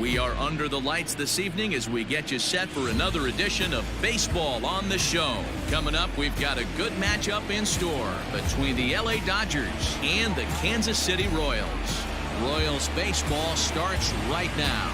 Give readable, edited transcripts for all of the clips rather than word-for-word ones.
We are under the lights this evening as we get you set for another edition of Baseball on the Show. Coming up, we've got a good matchup in store between the LA Dodgers and the Kansas City Royals. Royals baseball starts right now.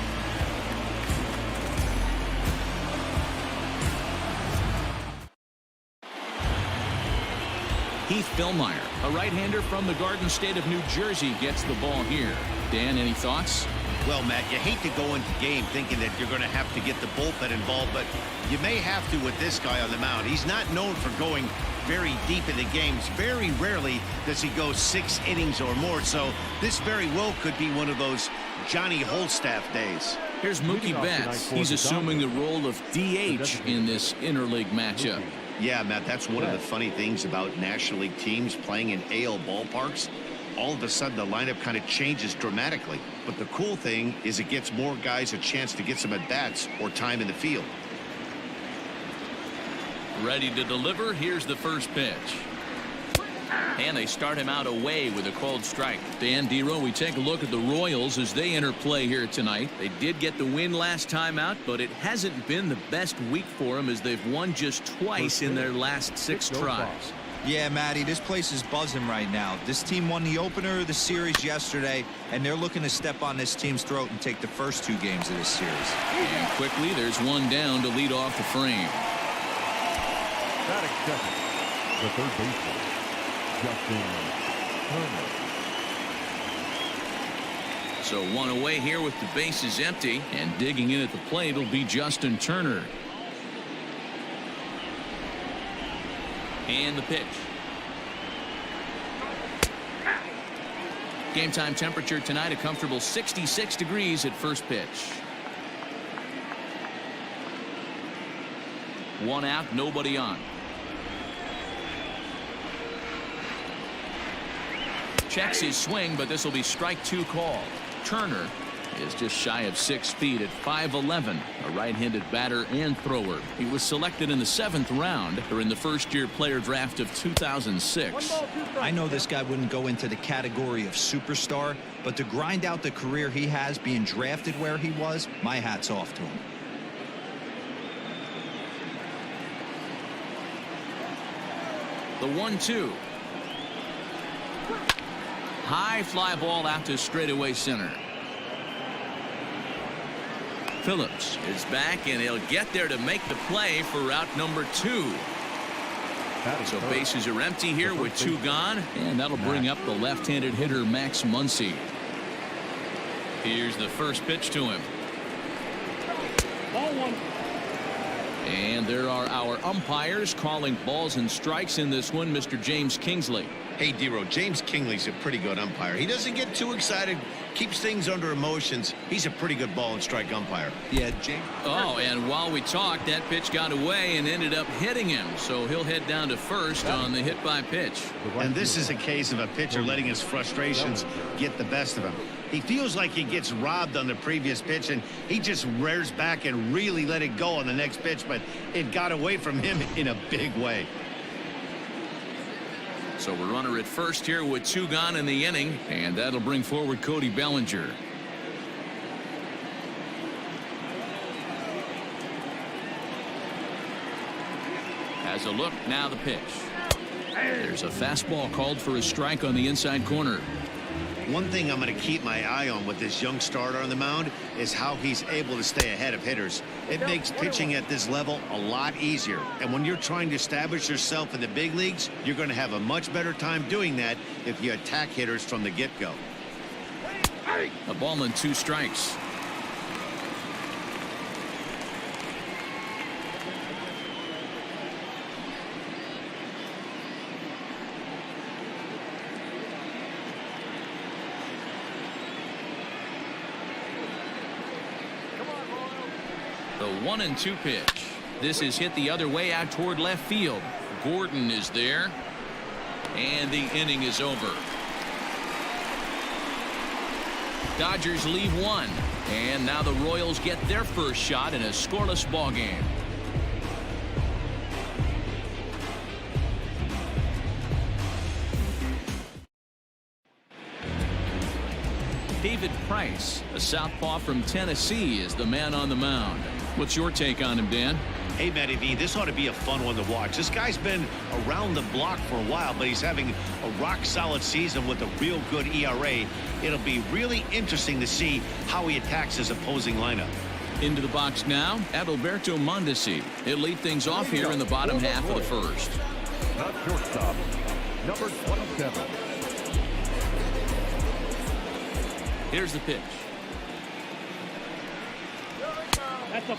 Heath Fillmyer, a right-hander from the Garden State of New Jersey, gets the ball here. Dan, any thoughts? Well, Matt, you hate to go into game thinking that you're going to have to get the bullpen involved, but you may have to with this guy on the mound. He's not known for going very deep in the games. Very rarely does he go 6 innings or more, so this very well could be one of those Johnny Holstaff days. Here's Mookie Betts. He's assuming the role of DH in this interleague matchup. Yeah, Matt, that's one of the funny things about National League teams playing in AL ballparks. All of a sudden, the lineup kind of changes dramatically. But the cool thing is it gets more guys a chance to get some at-bats or time in the field. Ready to deliver. Here's the first pitch. And they start him out away with a called strike. Dan, Dero, we take a look at the Royals as they enter play here tonight. They did get the win last time out, but it hasn't been the best week for them as they've won just twice in their last 6 tries. Yeah, Matty, this place is buzzing right now. This team won the opener of the series yesterday, and they're looking to step on this team's throat and take the first 2 games of this series. And quickly, there's one down to lead off the frame. Batting second, the third baseman, Justin Turner. So one away here with the bases empty, and digging in at the plate will be Justin Turner. And the pitch. Game time temperature tonight a comfortable 66 degrees at first pitch. 1 out, nobody on. Checks his swing, but this will be strike 2 called. Turner is just shy of 6 feet at 5'11", a right-handed batter and thrower. He was selected in the 7th round during the first-year player draft of 2006. I know this guy wouldn't go into the category of superstar, but to grind out the career he has being drafted where he was, my hat's off to him. The 1-2. High fly ball out to straightaway center. Phillips is back, and he'll get there to make the play for route number 2. So bases are empty here with 2 gone, and that'll bring up the left-handed hitter Max Muncy. Here's the first pitch to him. Ball 1. And there are our umpires calling balls and strikes in this one. Mr. James Kingsley. Hey, Dero, James Kingley's a pretty good umpire. He doesn't get too excited, keeps things under emotions. He's a pretty good ball and strike umpire. Yeah, James. Oh, and while we talked, that pitch got away and ended up hitting him. So he'll head down to first on the hit by pitch. And this is a case of a pitcher letting his frustrations get the best of him. He feels like he gets robbed on the previous pitch, and he just rears back and really let it go on the next pitch, but it got away from him in a big way. So we're runner at first here with 2 gone in the inning, and that'll bring forward Cody Bellinger. Has a look, now the pitch. There's a fastball called for a strike on the inside corner. One thing I'm going to keep my eye on with this young starter on the mound is how he's able to stay ahead of hitters. It makes pitching at this level a lot easier. And when you're trying to establish yourself in the big leagues, you're going to have a much better time doing that if you attack hitters from the get-go. A ball and 2 strikes. The 1-2 pitch. This is hit the other way out toward left field. Gordon is there, and the inning is over. Dodgers leave 1, and now the Royals get their first shot in a scoreless ball game. David Price, a southpaw from Tennessee, is the man on the mound. What's your take on him, Dan? Hey, Matty V, this ought to be a fun one to watch. This guy's been around the block for a while, but he's having a rock-solid season with a real good ERA. It'll be really interesting to see how he attacks his opposing lineup. Into the box now, Adalberto Mondesi. He'll lead things off here in the bottom half of the first. Not shortstop, number 27. Here's the pitch.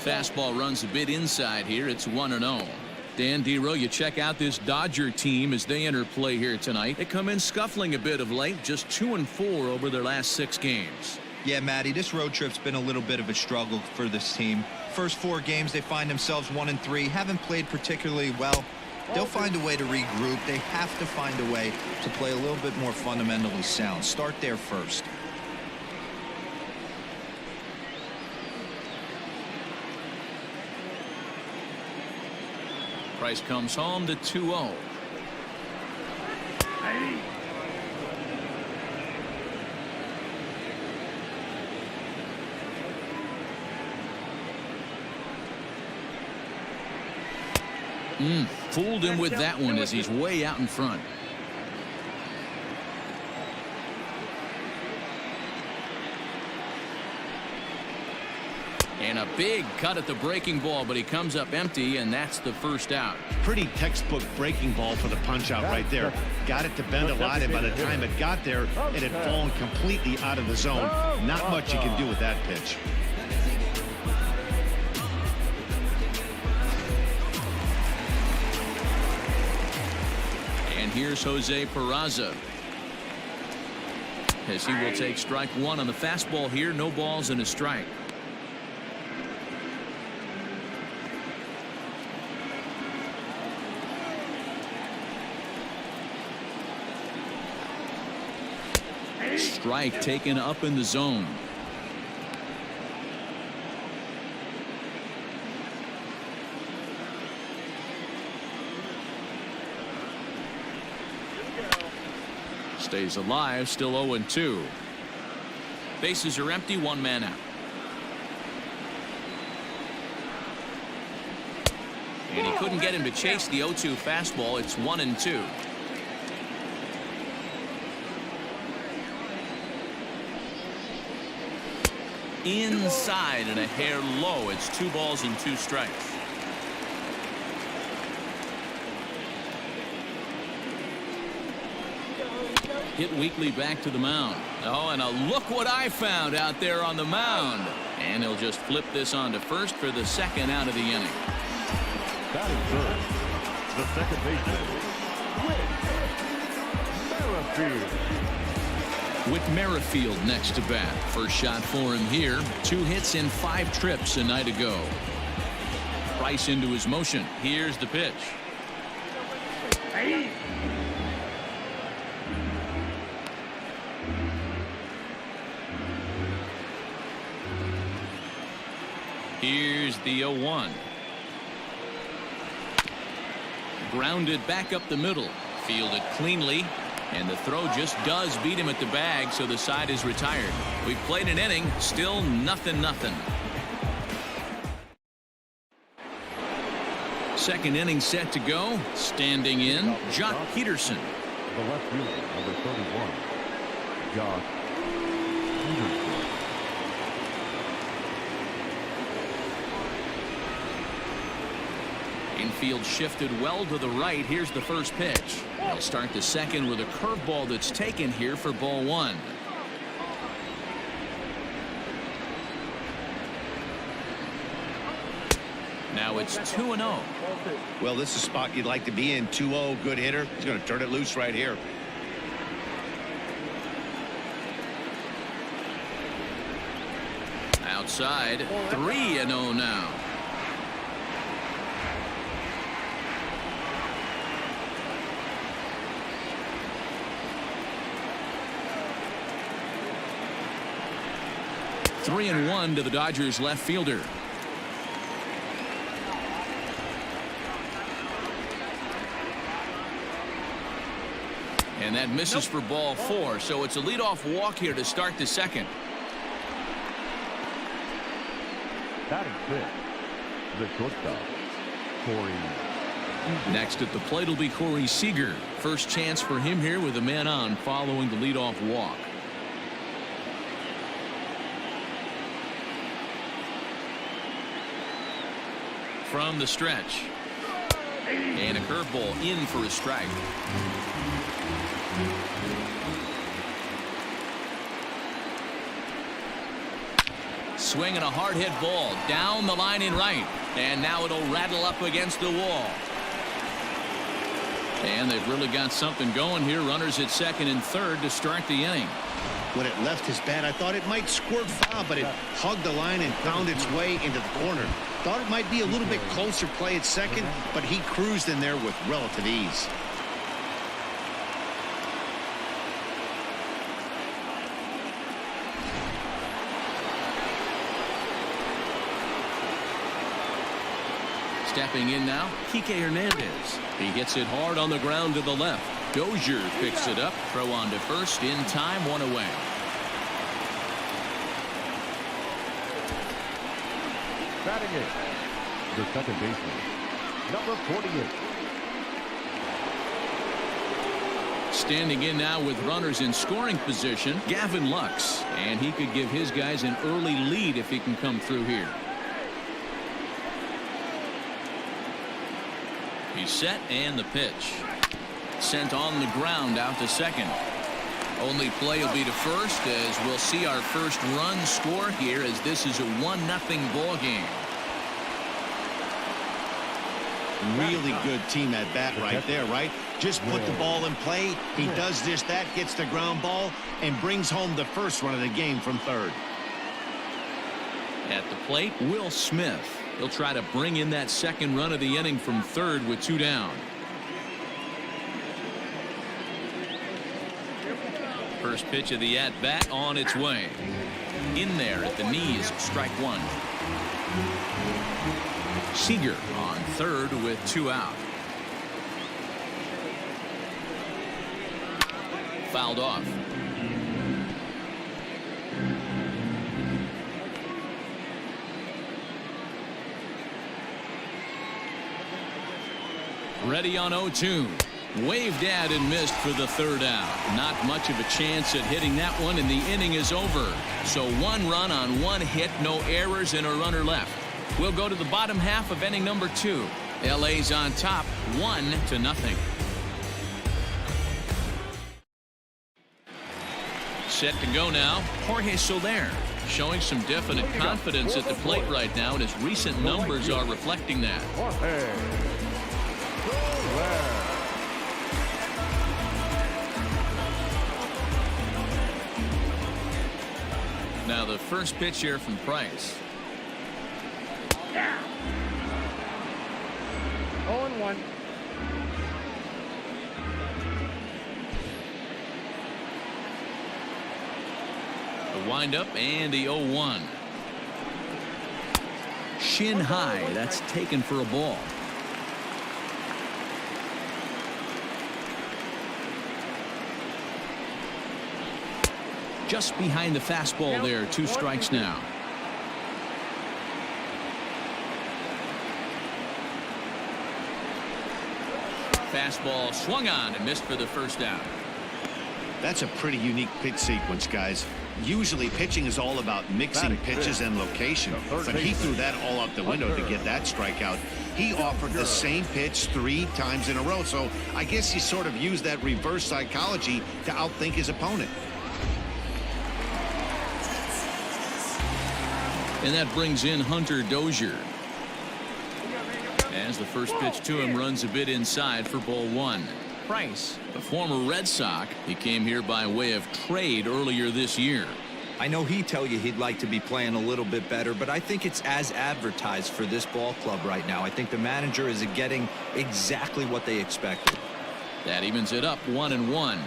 Fastball runs a bit inside here. It's 1-0. Dan Dero, you check out this Dodger team as they enter play here tonight. They come in scuffling a bit of late, just 2-4 over their last 6 games. Yeah, Matty, this road trip's been a little bit of a struggle for this team. First 4 games, they find themselves 1-3, haven't played particularly well. They'll find a way to regroup. They have to find a way to play a little bit more fundamentally sound. Start there first. Price comes home to 2-0. Fooled him with that one as he's way out in front. And a big cut at the breaking ball, but he comes up empty, and that's the first out. Pretty textbook breaking ball for the punch out right there. Got it to bend a lot, and by the time it got there, it had fallen completely out of the zone. Not much you can do with that pitch. And here's Jose Peraza, as he will take strike 1 on the fastball here. No balls and a strike. Strike taken up in the zone. Stays alive, still 0-2. Bases are empty, 1 man out. And he couldn't get him to chase the 0-2 fastball. It's 1-2. Inside and a hair low. It's 2 balls and 2 strikes. Hit weakly back to the mound. Oh, and look what I found out there on the mound. And he'll just flip this on to first for the 2nd out of the inning. Batting first, the second baseman, Merrifield. Whit Merrifield next to bat. First shot for him here. 2 hits in 5 trips a night ago. Price into his motion. Here's the pitch. Here's the 0-1. Grounded back up the middle. Fielded cleanly. And the throw just does beat him at the bag, so the side is retired. We've played an inning, still 0-0. Second inning set to go. Standing in, Jock Peterson. The left fielder, number 31, Jock Peterson. Infield shifted well to the right. Here's the first pitch. They'll start the second with a curveball that's taken here for ball 1. Now it's 2-0. Well, this is a spot you'd like to be in. 2-0, good hitter. He's going to turn it loose right here. Outside, 3-0 now. Three and 1 to the Dodgers left fielder. And that misses for ball 4, so it's a leadoff walk here to start the second. Batting fifth, the shortstop, Corey. Next at the plate will be Corey Seager. First chance for him here with a man on following the leadoff walk. From the stretch. And a curveball in for a strike. Swinging a hard hit ball down the line in right. And now it'll rattle up against the wall. And they've really got something going here. Runners at second and third to start the inning. When it left his bat, I thought it might squirt foul, but it hugged the line and found its way into the corner. Thought it might be a little bit closer play at second, but he cruised in there with relative ease. Stepping in now, Kike Hernandez. He hits it hard on the ground to the left. Dozier picks it up. Throw on to first in time, 1 away. Batting it, the second baseman, number 48. Standing in now with runners in scoring position, Gavin Lux. And he could give his guys an early lead if he can come through here. He's set and the pitch. Sent on the ground out to second. Only play will be to first as we'll see our first run score here as this is a 1-0 ball game. Really good team at bat right there, right? Just put the ball in play. He does just that, gets the ground ball, and brings home the first run of the game from third. At the plate, Will Smith. He'll try to bring in that second run of the inning from third with 2 down. First pitch of the at-bat on its way. In there at the knees, strike 1. Seager on third with 2 out. Fouled off. Ready on 0-2. Waved at and missed for the 3rd out. Not much of a chance at hitting that one, and the inning is over. So 1 run on 1 hit, no errors, and a runner left. We'll go to the bottom half of inning number 2. LA's on top, 1-0. Set to go now, Jorge Soler. Showing some definite confidence at the plate right now, and his recent numbers are reflecting that. Now the first pitch here from Price. 0-1. The windup and the 0-1. Shin high. That's taken for a ball. Just behind the fastball there. 2 strikes now. Fastball swung on and missed for the 1st out. That's a pretty unique pitch sequence, guys. Usually pitching is all about mixing pitches and location, but he threw that all out the window to get that strikeout. He offered the same pitch 3 times in a row, so I guess he sort of used that reverse psychology to outthink his opponent. And that brings in Hunter Dozier. As the first pitch to him runs a bit inside for ball 1. Price, the former Red Sox, he came here by way of trade earlier this year. I know he'd tell you he'd like to be playing a little bit better, but I think it's as advertised for this ball club right now. I think the manager is getting exactly what they expected. That evens it up 1-1.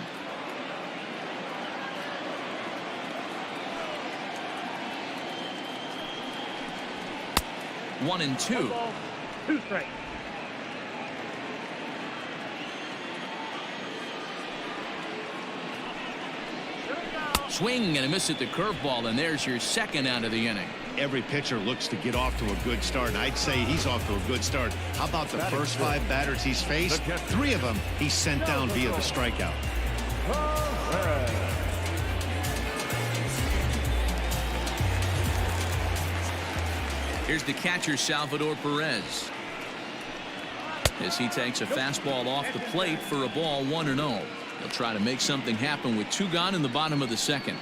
One and 2. 2 strikes. swing and a miss at the curveball, and there's your second out of the inning. Every pitcher looks to get off to a good start, and I'd say he's off to a good start. How about the first 5 batters he's faced? 3 of them he's sent down via the strikeout. Here's the catcher, Salvador Perez, as he takes a fastball off the plate for a ball, 1-0. He'll try to make something happen with 2 gone in the bottom of the second.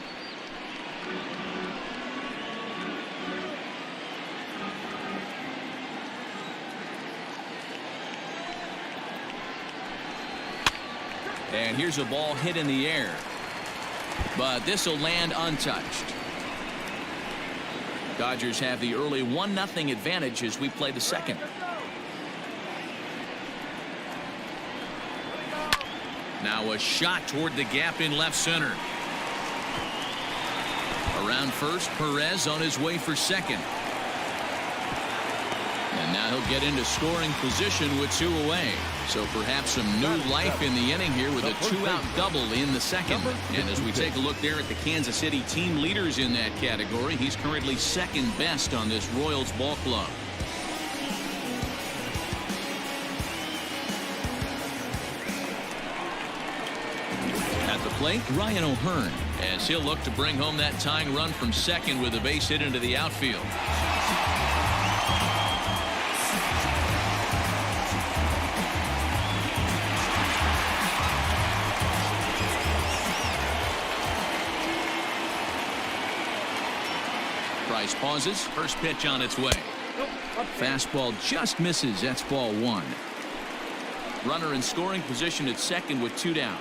And here's a ball hit in the air, but this will land untouched. Dodgers have the early 1-0 advantage as we play the second. Now a shot toward the gap in left center. Around first, Perez on his way for second. And now he'll get into scoring position with 2 away. So perhaps some new life in the inning here with a 2-out double in the second. And as we take a look there at the Kansas City team leaders in that category, he's currently second best on this Royals ball club. At the plate, Ryan O'Hearn, as he'll look to bring home that tying run from second with a base hit into the outfield. Price pauses. First pitch on its way. Fastball just misses. That's ball 1. Runner in scoring position at second with 2 down.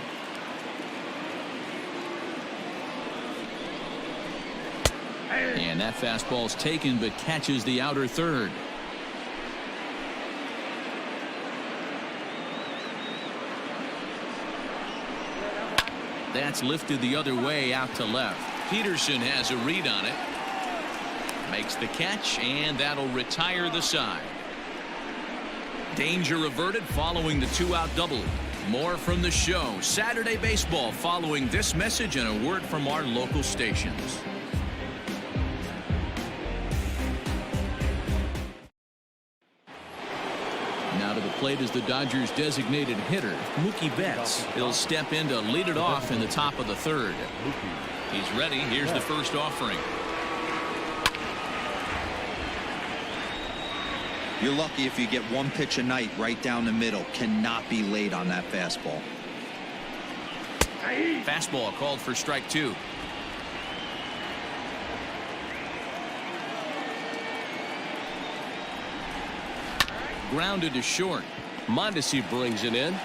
And that fastball's taken but catches the outer third. That's lifted the other way out to left. Peterson has a read on it. Makes the catch, and that'll retire the side. Danger averted following the 2-out double. More from the show. Saturday Baseball following this message and a word from our local stations. Now to the plate is the Dodgers designated hitter, Mookie Betts. He'll step in to lead it off in the top of the third. He's ready. Here's the first offering. You're lucky if you get 1 pitch a night right down the middle. Cannot be late on that fastball. Fastball called for strike 2. Grounded to short. Mondesi brings it in.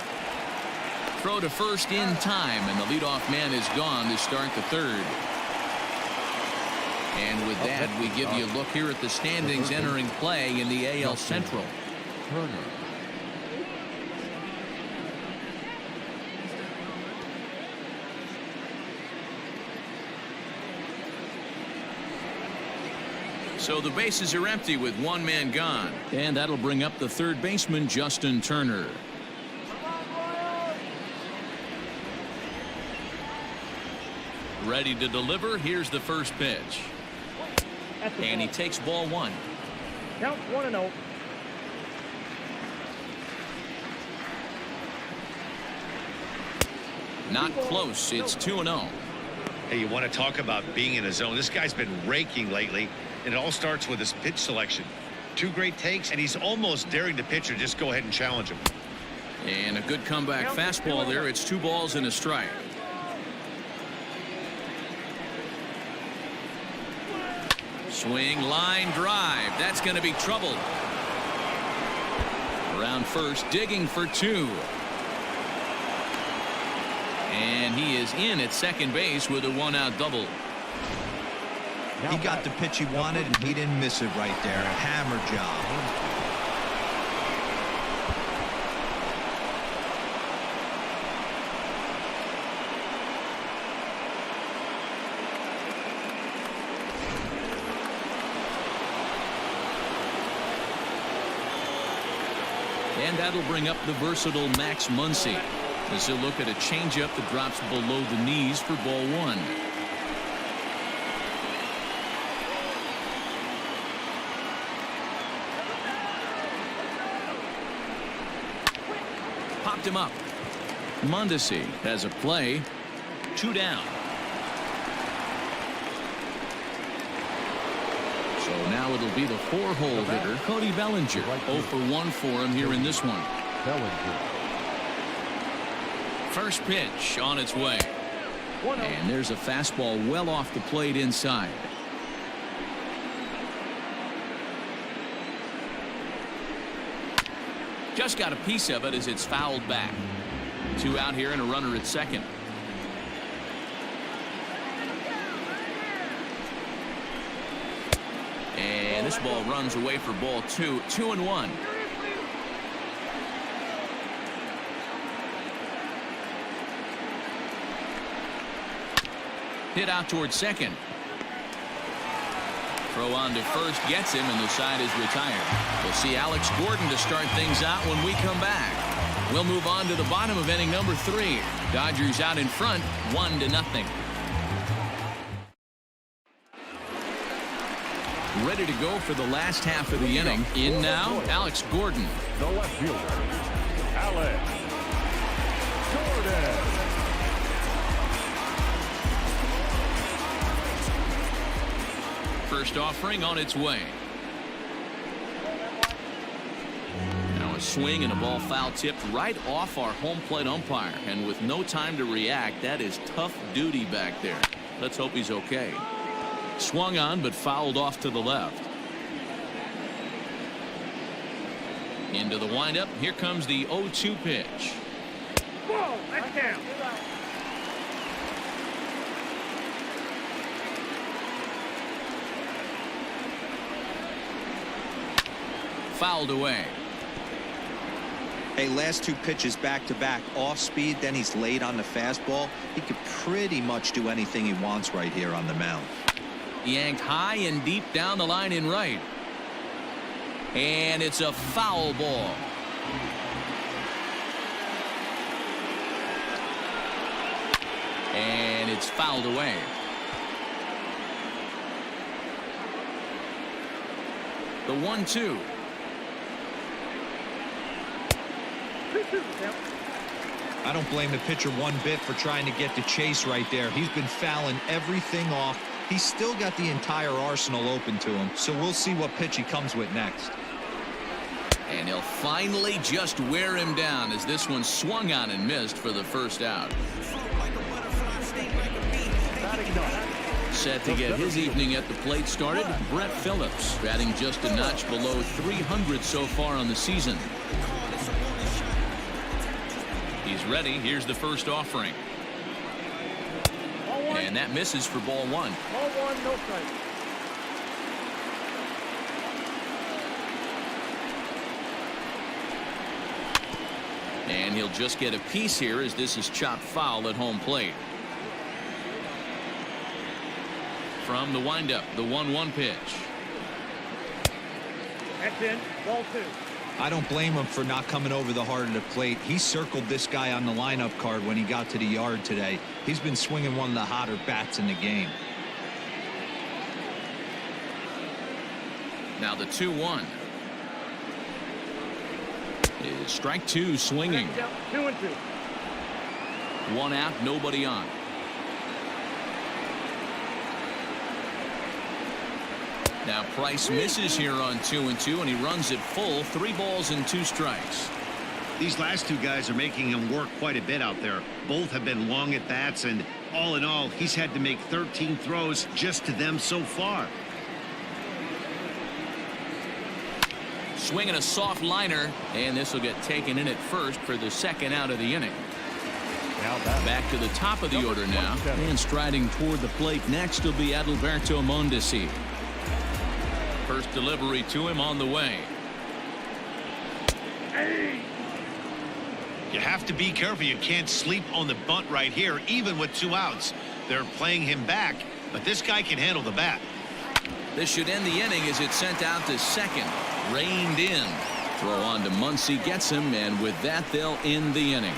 Throw to first in time, and the leadoff man is gone to start the third. And with that, we give you a look here at the standings entering play in the AL Central. So the bases are empty with 1 man gone. And that'll bring up the third baseman, Justin Turner. Ready to deliver. Here's the first pitch. And he takes ball 1. Count 1-0. Not close. It's 2-0. Hey, you want to talk about being in a zone? This guy's been raking lately, and it all starts with his pitch selection. 2 great takes, and he's almost daring the pitcher just go ahead and challenge him. And a good comeback fastball there. It's 2 balls and a strike. Swing, line drive. That's going to be trouble. Around first, digging for 2. And he is in at second base with a 1-out double. He got the pitch he wanted, and he didn't miss it right there. A hammer job. And that'll bring up the versatile Max Muncy as he'll look at a changeup that drops below the knees for ball 1. popped him up. Mondesi has a play. 2 down. So now it'll be the 4-hole hitter, Cody Bellinger. 0 for 1 for him here in this one. Bellinger. First pitch on its way. And there's a fastball well off the plate inside. Just got a piece of it as it's fouled back. 2 out here and a runner at second. And this ball runs away for ball 2. 2-1. Hit out towards second. Throw on to first gets him, and the side is retired. We'll see Alex Gordon to start things out when we come back. We'll move on to the bottom of inning number 3. Dodgers out in front, 1-0. Ready to go for the last half of the inning. In now, Alex Gordon. The left fielder, Alex Gordon. First offering on its way. Now a swing and a ball foul tipped right off our home plate umpire. And with no time to react, that is tough duty back there. Let's hope he's okay. Swung on but fouled off to the left. Into the windup. Here comes the 0-2 pitch. Whoa, that's down. Fouled away. Hey, last 2 pitches back-to-back, off speed, then he's late on the fastball. He could pretty much do anything he wants right here on the mound. Yanked high and deep down the line in right. And it's a foul ball. And it's fouled away. The 1-2. I don't blame the pitcher one bit for trying to get the chase right there. He's been fouling everything off. He's still got the entire arsenal open to him, so we'll see what pitch he comes with next. And he'll finally just wear him down as this one swung on and missed for the first out. Set to get his evening at the plate started, Brett Phillips, batting just a notch below 300 so far on the season. He's ready. Here's the first offering. And that misses for ball 1. Ball 1, no strike. And he'll just get a piece here as this is chopped foul at home plate. From the windup, the 1-1 pitch. That's in. Ball 2. I don't blame him for not coming over the heart of the plate. He circled this guy on the lineup card when he got to the yard today. He's been swinging one of the hotter bats in the game. Now the 2-1. Is strike 2 swinging. 2-2. 1 out, nobody on. Now Price misses here on 2-2, and he runs it full. 3 balls and 2 strikes. These last 2 guys are making him work quite a bit out there. Both have been long at bats, and all in all, he's had to make 13 throws just to them so far. Swinging a soft liner, and this will get taken in at first for the second out of the inning. Back to the top of the order now, and striding toward the plate next will be Adalberto Mondesi. First delivery to him on the way. You have to be careful. You can't sleep on the bunt right here, even with 2 outs. They're playing him back, but this guy can handle the bat. This should end the inning as it's sent out to second. Reined in. Throw on to Muncy gets him, and with that they'll end the inning.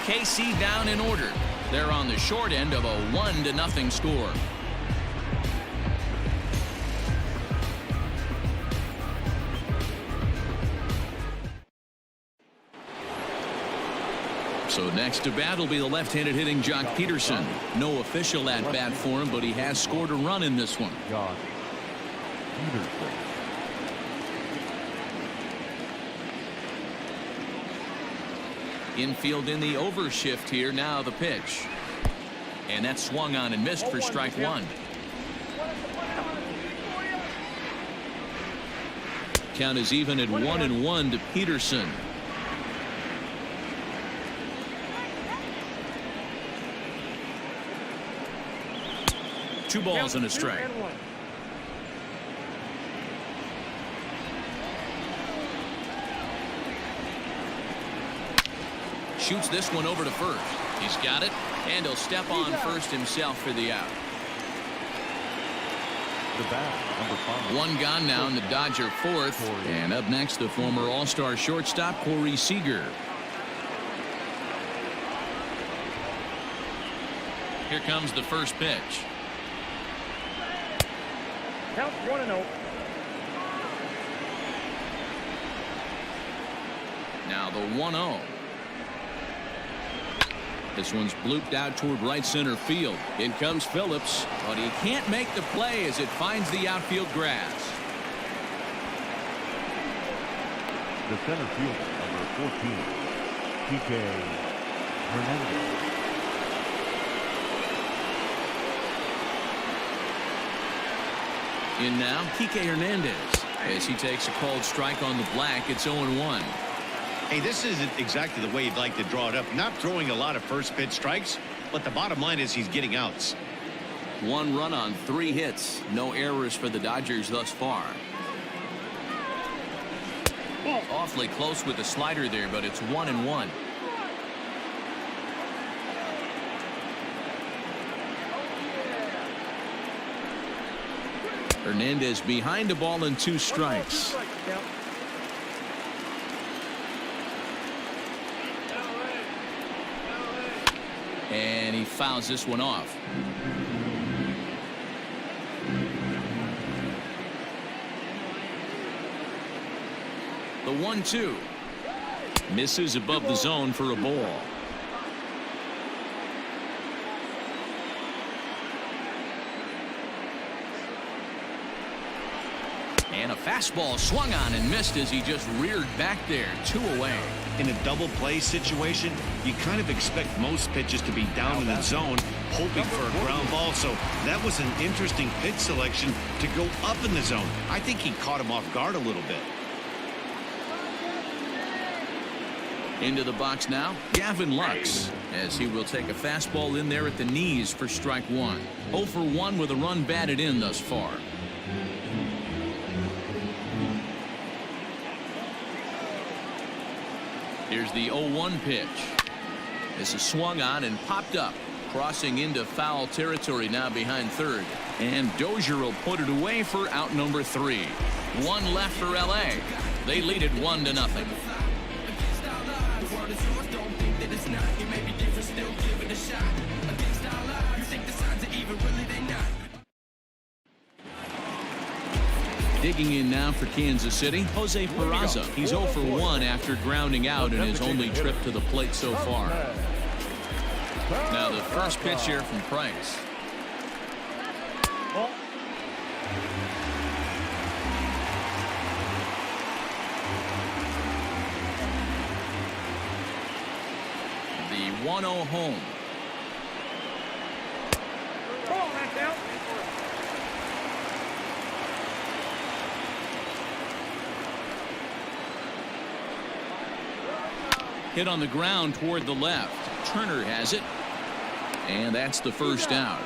KC down in order. They're on the short end of a 1-0 score. So next to bat will be the left-handed hitting Jock Peterson. No official at bat for him, but he has scored a run in this one. Jock Peterson. Infield in the overshift here. Now the pitch. And that swung on and missed for strike one. Count is even at 1-1 to Peterson. Two balls and a strike. Shoots this one over to first. He's got it, and he'll step on first himself for the out. The bat, number 5. One gone now in the Dodger fourth. And up next, the former All-Star shortstop, Corey Seager. Here comes the first pitch. Count 1-0. Now the 1-0. This one's blooped out toward right center field. In comes Phillips, but he can't make the play as it finds the outfield grass. The center fielder, number 14, Heath Hernandez. In now, Kike Hernandez. As he takes a called strike on the black, it's 0-1. Hey, this isn't exactly the way you'd like to draw it up. Not throwing a lot of first pitch strikes, but the bottom line is he's getting outs. 1 run on 3 hits. No errors for the Dodgers thus far. Awfully close with the slider there, but it's 1-1. Hernandez behind a ball and 2 strikes. And he fouls this one off. The 1-2 misses above the zone for a ball. And a fastball swung on and missed as he just reared back there. 2 away. In a double play situation, you kind of expect most pitches to be down in the zone, hoping for a ground ball. So that was an interesting pitch selection to go up in the zone. I think he caught him off guard a little bit. Into the box now, Gavin Lux, as he will take a fastball in there at the knees for strike 1. 0 for 1 with a run batted in thus far. Here's the 0-1 pitch. This is swung on and popped up, crossing into foul territory now behind third. And Dozier will put it away for out number 3. 1 left for LA. They lead it 1-0. Digging in now for Kansas City, Jose Peraza. He's 0 for 1 after grounding out in his only trip to the plate so far. Now the first pitch here from Price. The 1-0 home. Hit on the ground toward the left. Turner has it. And that's the first out.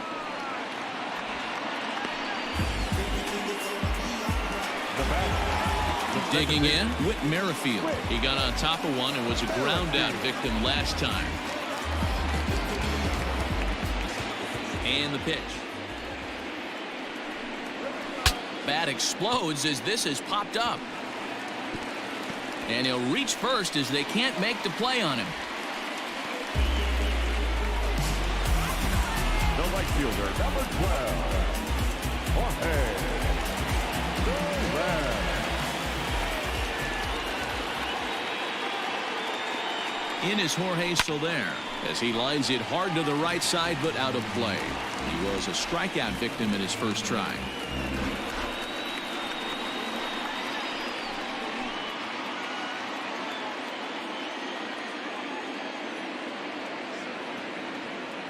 Digging in, Whit Merrifield. He got on top of one and was a ground out victim last time. And the pitch. Bat explodes as this has popped up. And he'll reach first as they can't make the play on him. The right fielder, number 12, Jorge. In is Jorge Soler as he lines it hard to the right side, but out of play. He was a strikeout victim in his first try.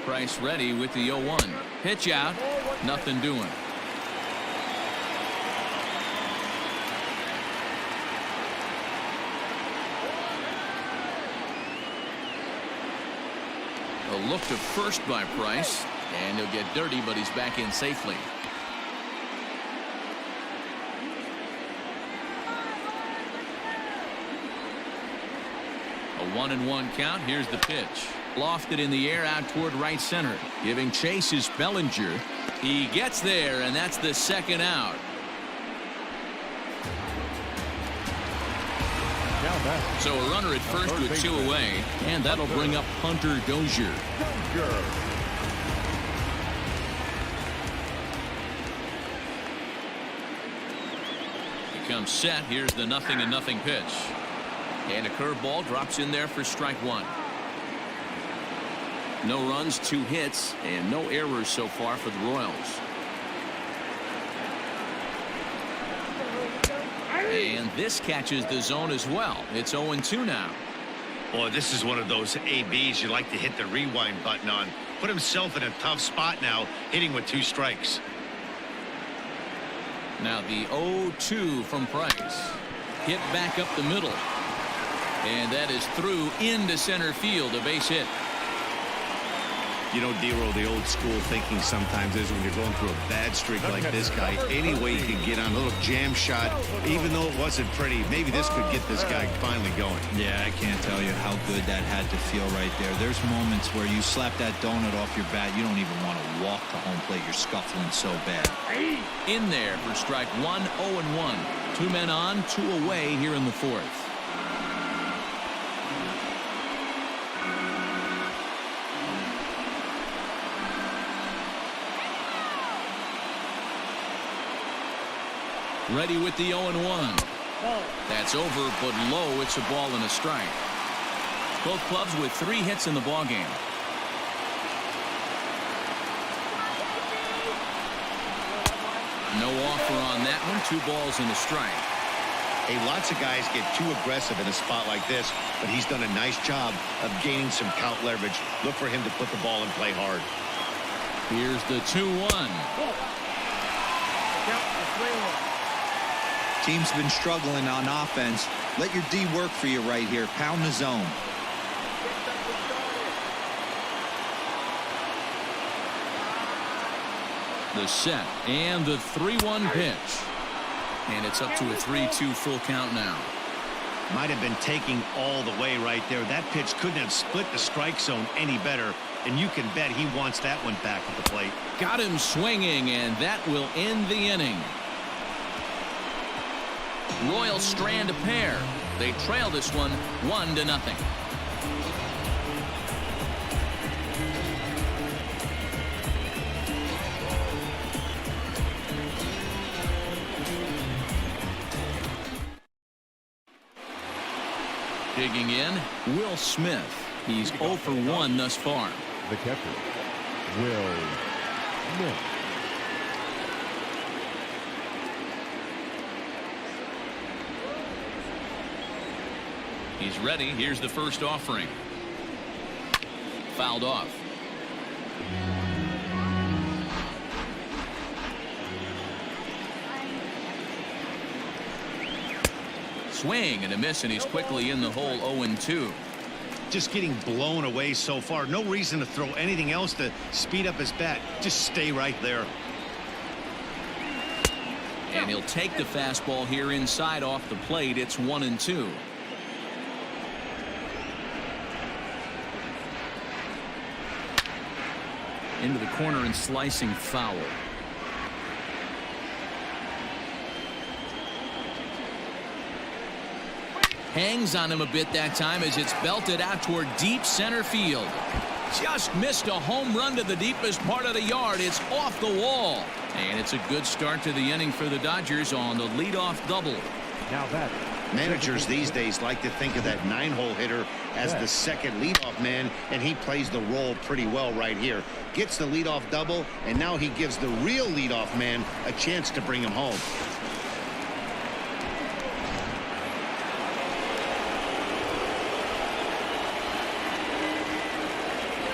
Price ready with the 0-1. Pitch out. Nothing doing. A look to first by Price, and he'll get dirty, but he's back in safely. A 1-1 count. Here's the pitch. Lofted in the air out toward right center. Giving chase is Bellinger. He gets there, and that's the second out. So a runner at first with 2 away, and that'll bring up Hunter Dozier. He comes set. Here's the 0-0 pitch. And a curveball drops in there for strike 1. No runs, 2 hits, and no errors so far for the Royals. And this catches the zone as well. It's 0-2 now. Boy, this is one of those ABs you like to hit the rewind button on. Put himself in a tough spot now, hitting with 2 strikes. Now the 0-2 from Price. Hit back up the middle. And that is through into center field, a base hit. You know, Dero, the old school thinking sometimes is when you're going through a bad streak like this guy, any way you can get on a little jam shot, even though it wasn't pretty, maybe this could get this guy finally going. Yeah, I can't tell you how good that had to feel right there. There's moments where you slap that donut off your bat, you don't even want to walk to home plate. You're scuffling so bad. In there for strike 1, 0-1. 2 men on, 2 away here in the 4th. Ready with the 0-1. That's over, but low. It's a ball and a strike. Both clubs with 3 hits in the ballgame. No offer on that one. 2 balls and a strike. Hey, lots of guys get too aggressive in a spot like this, but he's done a nice job of gaining some count leverage. Look for him to put the ball in play hard. Here's the 2-1. Team's been struggling on offense. Let your D work for you right here. Pound the zone. The set and the 3-1 pitch. And it's up to a 3-2 full count now. Might have been taking all the way right there. That pitch couldn't have split the strike zone any better. And you can bet he wants that one back at the plate. Got him swinging, and that will end the inning. Royals strand a pair. They trail this one 1-0. Digging in, Will Smith. He's 0 for 1 thus far. The catcher, Will Smith. He's ready. Here's the first offering. Fouled off. Swing and a miss, and he's quickly in the hole. 0-2. Just getting blown away so far. No reason to throw anything else to speed up his bat. Just stay right there. And he'll take the fastball here inside off the plate. It's 1-2. Into the corner and slicing foul. Hangs on him a bit that time as it's belted out toward deep center field. Just missed a home run to the deepest part of the yard. It's off the wall. And it's a good start to the inning for the Dodgers on the leadoff double. Now that Managers these days like to think of that 9-hole hitter as the second leadoff man, and he plays the role pretty well right here. Gets the leadoff double, and now he gives the real leadoff man a chance to bring him home.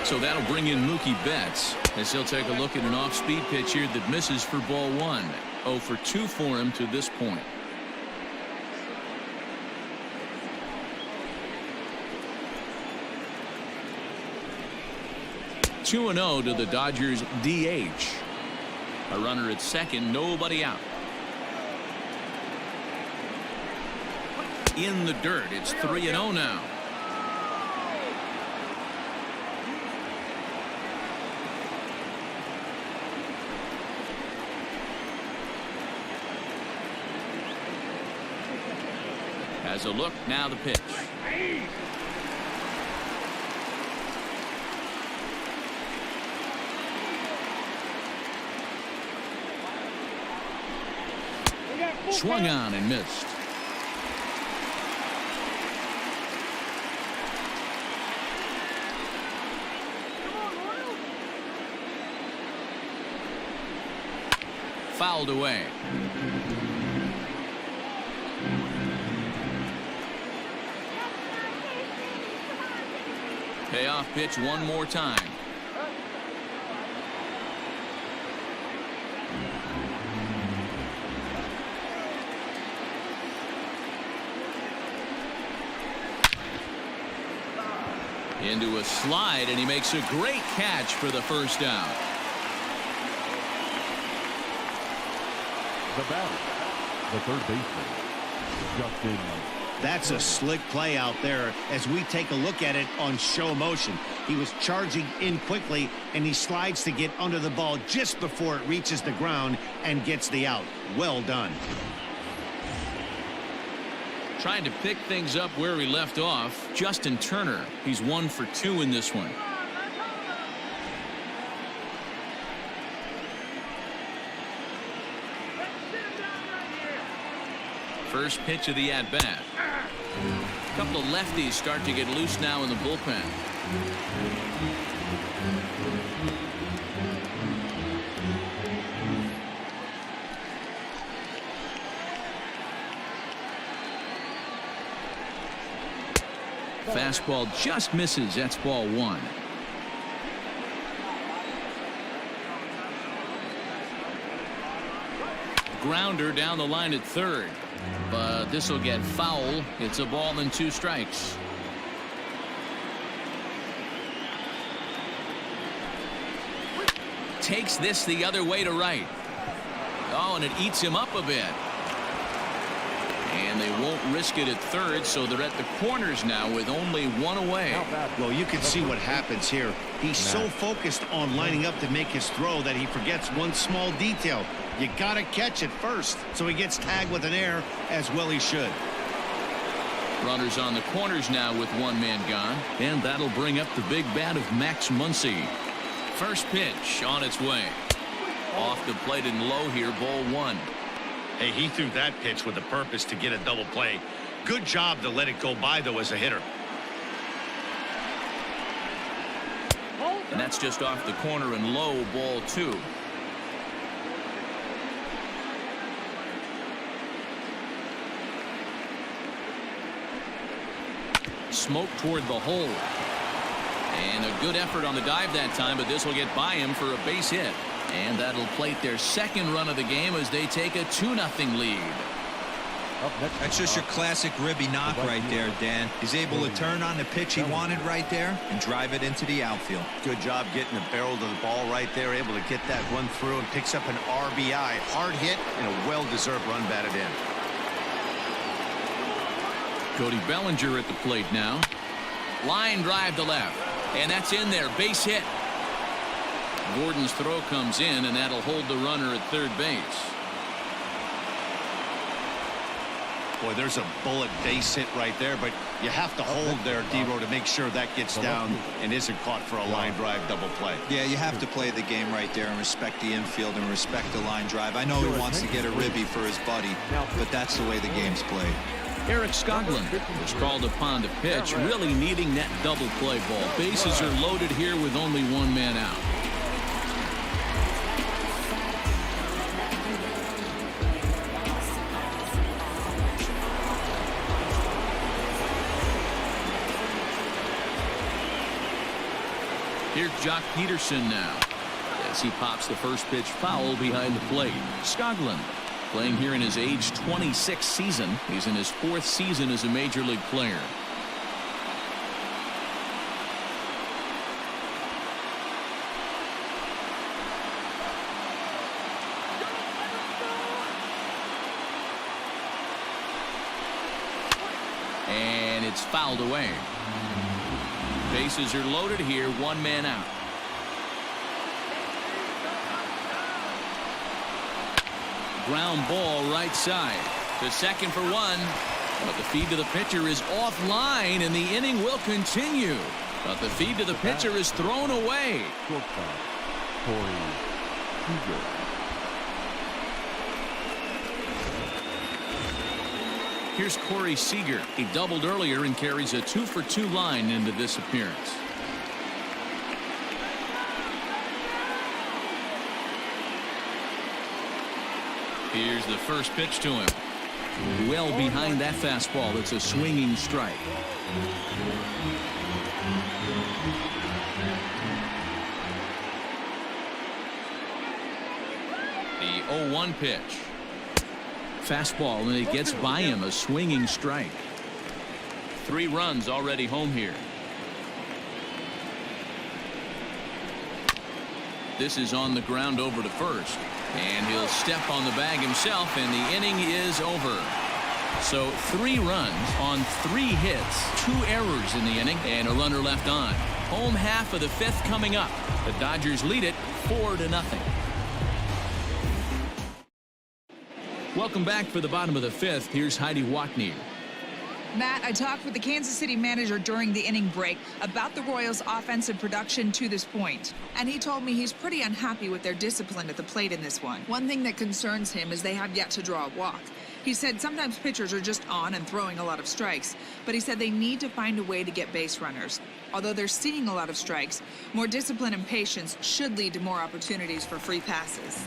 So that'll bring in Mookie Betts as he'll take a look at an off-speed pitch here that misses for ball 1. 0 for 2 for him to this point. Two and 0 to the Dodgers DH. A runner at second, nobody out. In the dirt, it's 3-0 now. Has a look, now the pitch. Swung on and missed. Fouled away. Payoff pitch one more time. Into a slide, and he makes a great catch for the first down. The batter, the third baseman, Justin. That's a slick play out there as we take a look at it on show motion. He was charging in quickly, and he slides to get under the ball just before it reaches the ground and gets the out. Well done. Trying to pick things up where he left off, Justin Turner. He's 1 for 2 in this one. First pitch of the at-bat. A couple of lefties start to get loose now in the bullpen. Fastball just misses. That's ball 1. Grounder down the line at third, but this will get foul. It's a ball and 2 strikes. Takes this the other way to right. Oh, and it eats him up a bit. And they won't risk it at third, so they're at the corners now with only 1 away. Well, you can see what happens here. He's so focused on lining up to make his throw that he forgets one small detail. You got to catch it first, so he gets tagged with an error, as well he should. Runners on the corners now with 1 man gone, and that'll bring up the big bat of Max Muncy. First pitch on its way. Off the plate and low here, ball 1. Hey, he threw that pitch with a purpose to get a double play. Good job to let it go by, though, as a hitter. And that's just off the corner and low, ball 2. Smoke toward the hole. And a good effort on the dive that time, but this will get by him for a base hit. And that'll plate their second run of the game as they take a 2-0 lead. That's just your classic ribby knock right there, Dan. He's able to turn on the pitch he wanted right there and drive it into the outfield. Good job getting the barrel to the ball right there, able to get that one through and picks up an RBI. Hard hit and a well-deserved run batted in. Cody Bellinger at the plate now. Line drive to left, and that's in there. Base hit. Gordon's throw comes in, and that'll hold the runner at third base. Boy, there's a bullet base hit right there, but you have to hold there, D-Row, to make sure that gets down and isn't caught for a line drive double play. Yeah, you have to play the game right there and respect the infield and respect the line drive. I know he wants to get a ribby for his buddy, but that's the way the game's played. Eric Skoglund was called upon to pitch, really needing that double play ball. Bases are loaded here with only one man out. Here's Jock Peterson now as he pops the first pitch foul behind the plate. Skoglund playing here in his age 26 season. He's in his 4th season as a major league player. And it's fouled away. Bases are loaded here, one man out. Ground ball right side. To second for one. But the feed to the pitcher is offline, and the inning will continue. But the feed to the pitcher is thrown away. Here's Corey Seager. He doubled earlier and carries a 2-for-2 line into this appearance. Here's the first pitch to him. Well behind that fastball. It's a swinging strike. The 0-1 pitch. Fastball, and it gets by him, a swinging strike. 3 runs already home here. This is on the ground over to first, and he'll step on the bag himself, and the inning is over. So 3 runs on 3 hits, 2 errors in the inning, and a runner left on. Home half of the 5th coming up. The Dodgers lead it 4-0. Welcome back for the bottom of the 5th. Here's Heidi Watney. Matt, I talked with the Kansas City manager during the inning break about the Royals' offensive production to this point, and he told me he's pretty unhappy with their discipline at the plate in this one. One thing that concerns him is they have yet to draw a walk. He said sometimes pitchers are just on and throwing a lot of strikes, but he said they need to find a way to get base runners. Although they're seeing a lot of strikes, more discipline and patience should lead to more opportunities for free passes.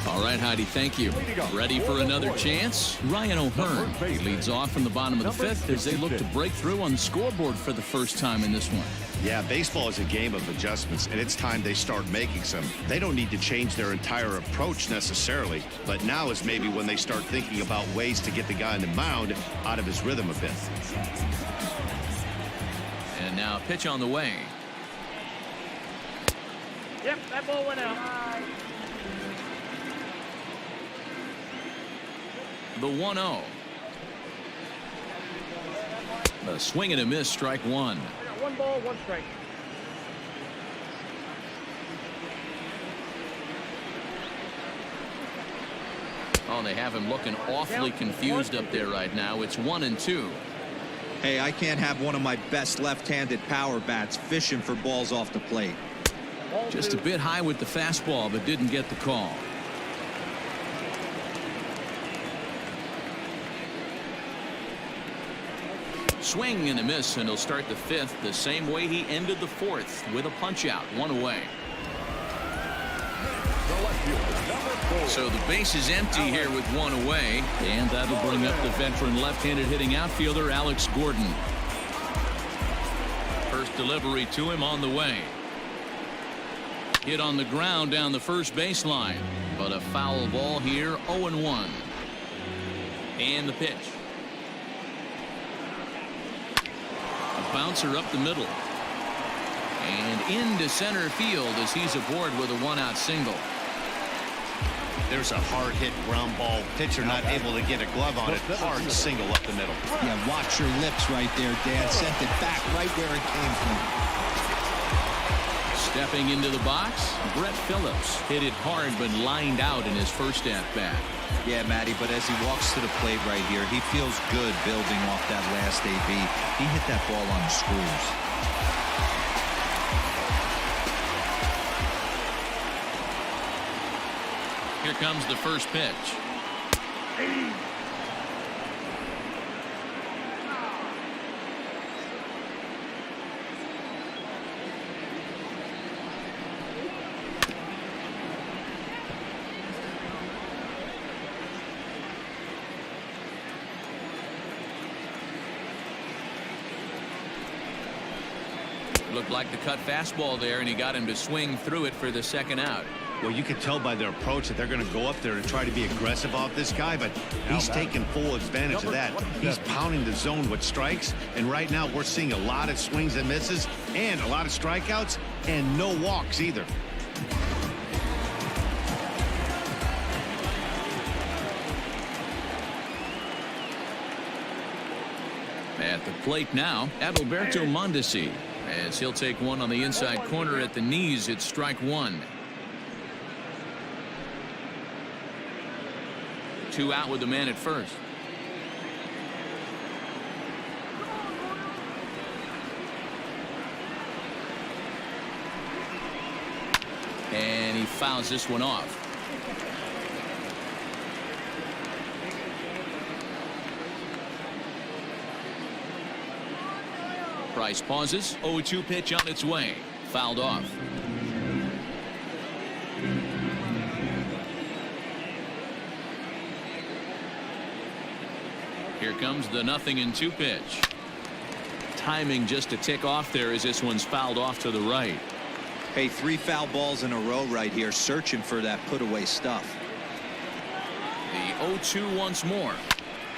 All right, Heidi, thank you. Ready for another chance? Ryan O'Hearn leads off from the bottom of the 5th as they look to break through on the scoreboard for the first time in this one. Yeah, baseball is a game of adjustments, and it's time they start making some. They don't need to change their entire approach necessarily, but now is maybe when they start thinking about ways to get the guy on the mound out of his rhythm a bit. And now a pitch on the way. Yep, that ball went out. The 1-0. A swing and a miss, strike 1. 1 ball, 1 strike. Oh, they have him looking awfully confused up there right now. It's 1-2. Hey, I can't have one of my best left-handed power bats fishing for balls off the plate. Just a bit high with the fastball, but didn't get the call. Swing and a miss, and he'll start the 5th the same way he ended the 4th with a punch out, 1 away. So the base is empty here with 1 away, and that'll bring up the veteran left-handed hitting outfielder Alex Gordon. First delivery to him on the way. Hit on the ground down the first baseline, but a foul ball here, 0-1. And the pitch. A bouncer up the middle. And into center field as he's aboard with a 1-out single. There's a hard hit ground ball. Pitcher not able to get a glove on it. Hard single up the middle. Yeah, watch your lips right there, Dad. Sent it back right where it came from. Stepping into the box, Brett Phillips hit it hard but lined out in his first at-bat. Yeah, Matty, but as he walks to the plate right here, he feels good building off that last AB. He hit that ball on the screws. Here comes the first pitch. Looked like the cut fastball there, and he got him to swing through it for the second out. Well, you can tell by their approach that they're going to go up there and try to be aggressive off this guy, but he's taking full advantage of that. He's pounding the zone with strikes, and right now we're seeing a lot of swings and misses and a lot of strikeouts and no walks either. At the plate now, Adalberto Mondesi, as he'll take one on the inside corner at the knees. It's strike one. 2 out with the man at first. And he fouls this one off. Price pauses. 0-2 pitch on its way. Fouled off. Here comes the 0-2 pitch. Timing just a tick off there as this one's fouled off to the right. Hey, 3 foul balls in a row right here, searching for that put away stuff. The 0-2 once more.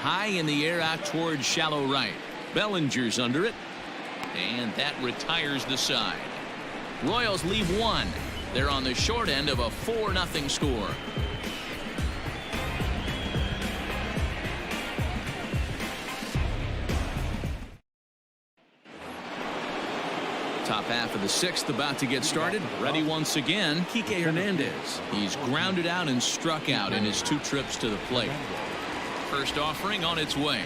High in the air out towards shallow right. Bellinger's under it. And that retires the side. Royals leave 1. They're on the short end of a 4-0 score. Top half of the 6th about to get started. Ready once again, Kike Hernandez. He's grounded out and struck out in his 2 trips to the plate. First offering on its way.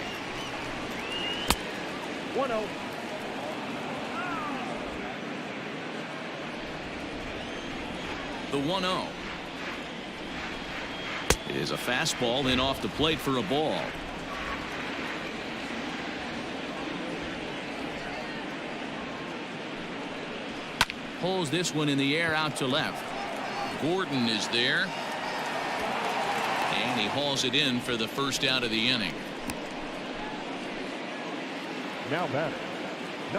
1-0. The 1-0 is a fastball in off the plate for a ball. Pulls this one in the air out to left. Gordon is there, and he hauls it in for the first out of the inning. Now batter.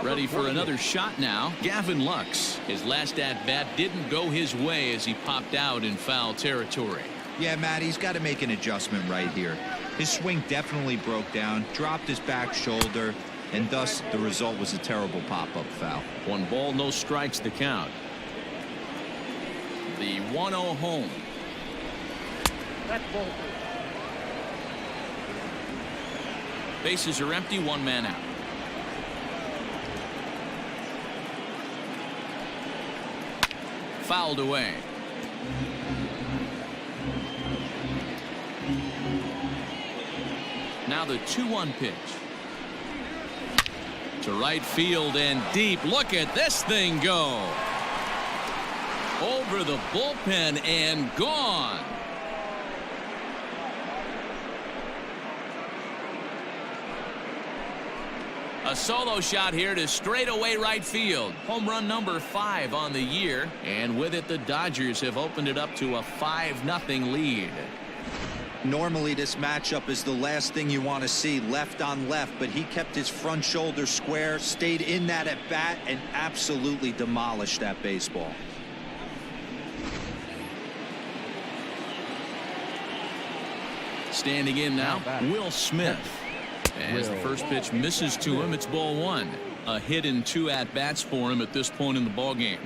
Ready for another shot now. Gavin Lux. His last at bat didn't go his way as he popped out in foul territory. Yeah, Matt, he's got to make an adjustment right here. His swing definitely broke down, dropped his back shoulder, and thus the result was a terrible pop-up foul. 1 ball, no strikes the count. The 1-0 home. That's ball 2. Bases are empty, 1 man out. Fouled away. Now the 2-1 pitch. To right field and deep. Look at this thing go. Over the bullpen and gone. A solo shot here to straightaway right field. Home run number 5 on the year. And with it, the Dodgers have opened it up to a 5-0 lead. Normally this matchup is the last thing you want to see, left on left, but he kept his front shoulder square, stayed in that at bat, and absolutely demolished that baseball. Standing in now, Will Smith. As the first pitch misses to him, it's ball 1. A hit in 2 at-bats for him at this point in the ballgame.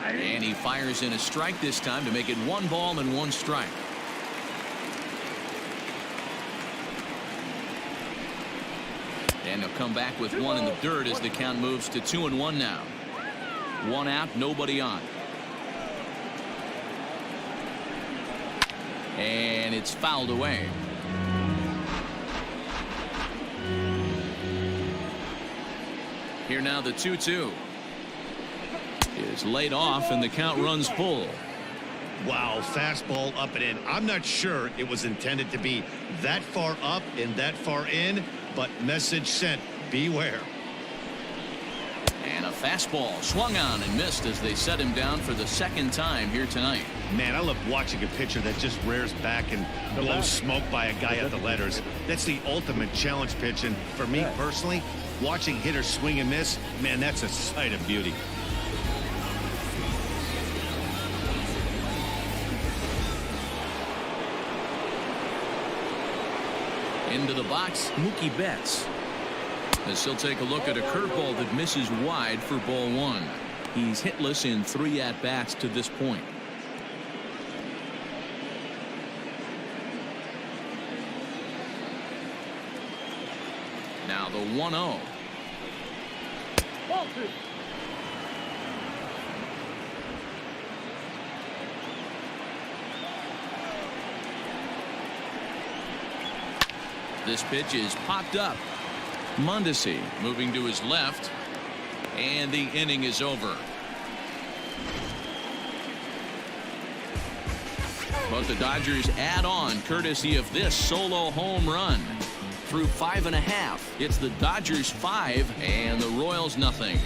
And he fires in a strike this time to make it 1 ball and 1 strike. And he'll come back with 1 in the dirt as the count moves to 2-1 now. 1 out, nobody on. And it's fouled away. Here now the 2-2 is laid off and the count runs full. Wow, fastball up and in. I'm not sure it was intended to be that far up and that far in, but message sent, beware. And a Fastball swung on and missed as they set him down for the second time here tonight. Man, I love watching a pitcher that just rears back and blows smoke by a guy at the letters. That's the ultimate challenge pitch, and for me personally, watching hitters swing and miss, man, that's a sight of beauty. Into the box, Mookie Betts. As he'll take a look at a curveball that misses wide for ball one. He's hitless in 3 at-bats to this point. Now the 1-0. Ball 2. This pitch is popped up. Mondesi moving to his left, and the inning is over. But the Dodgers add on courtesy of this solo home run. Through 5.5, it's the Dodgers 5 and the Royals nothing.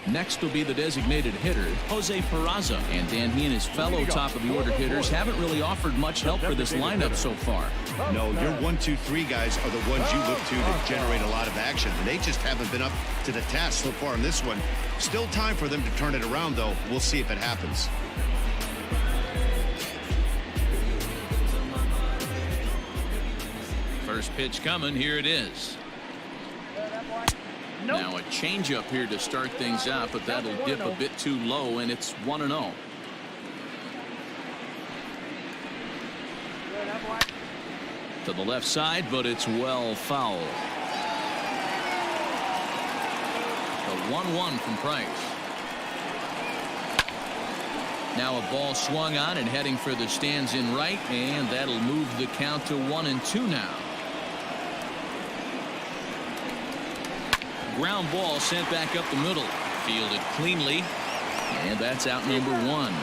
Next will be the designated hitter, Jose Peraza. And Dan, he and his fellow top-of-the-order hitters haven't really offered much help for this lineup so far. No, your 1, 2, 3 guys are the ones you look to generate a lot of action. They just haven't been up to the task so far in this one. Still time for them to turn it around, though. We'll see if it happens. First pitch coming. Here it is. Now a changeup here to start things out, but that'll dip a bit too low, and it's 1-0. To the left side, but it's well foul. The 1-1 from Price. Now a ball swung on and heading for the stands in right, and that'll move the count to 1-2 now. Ground ball sent back up the middle. Fielded cleanly. And that's out number 1.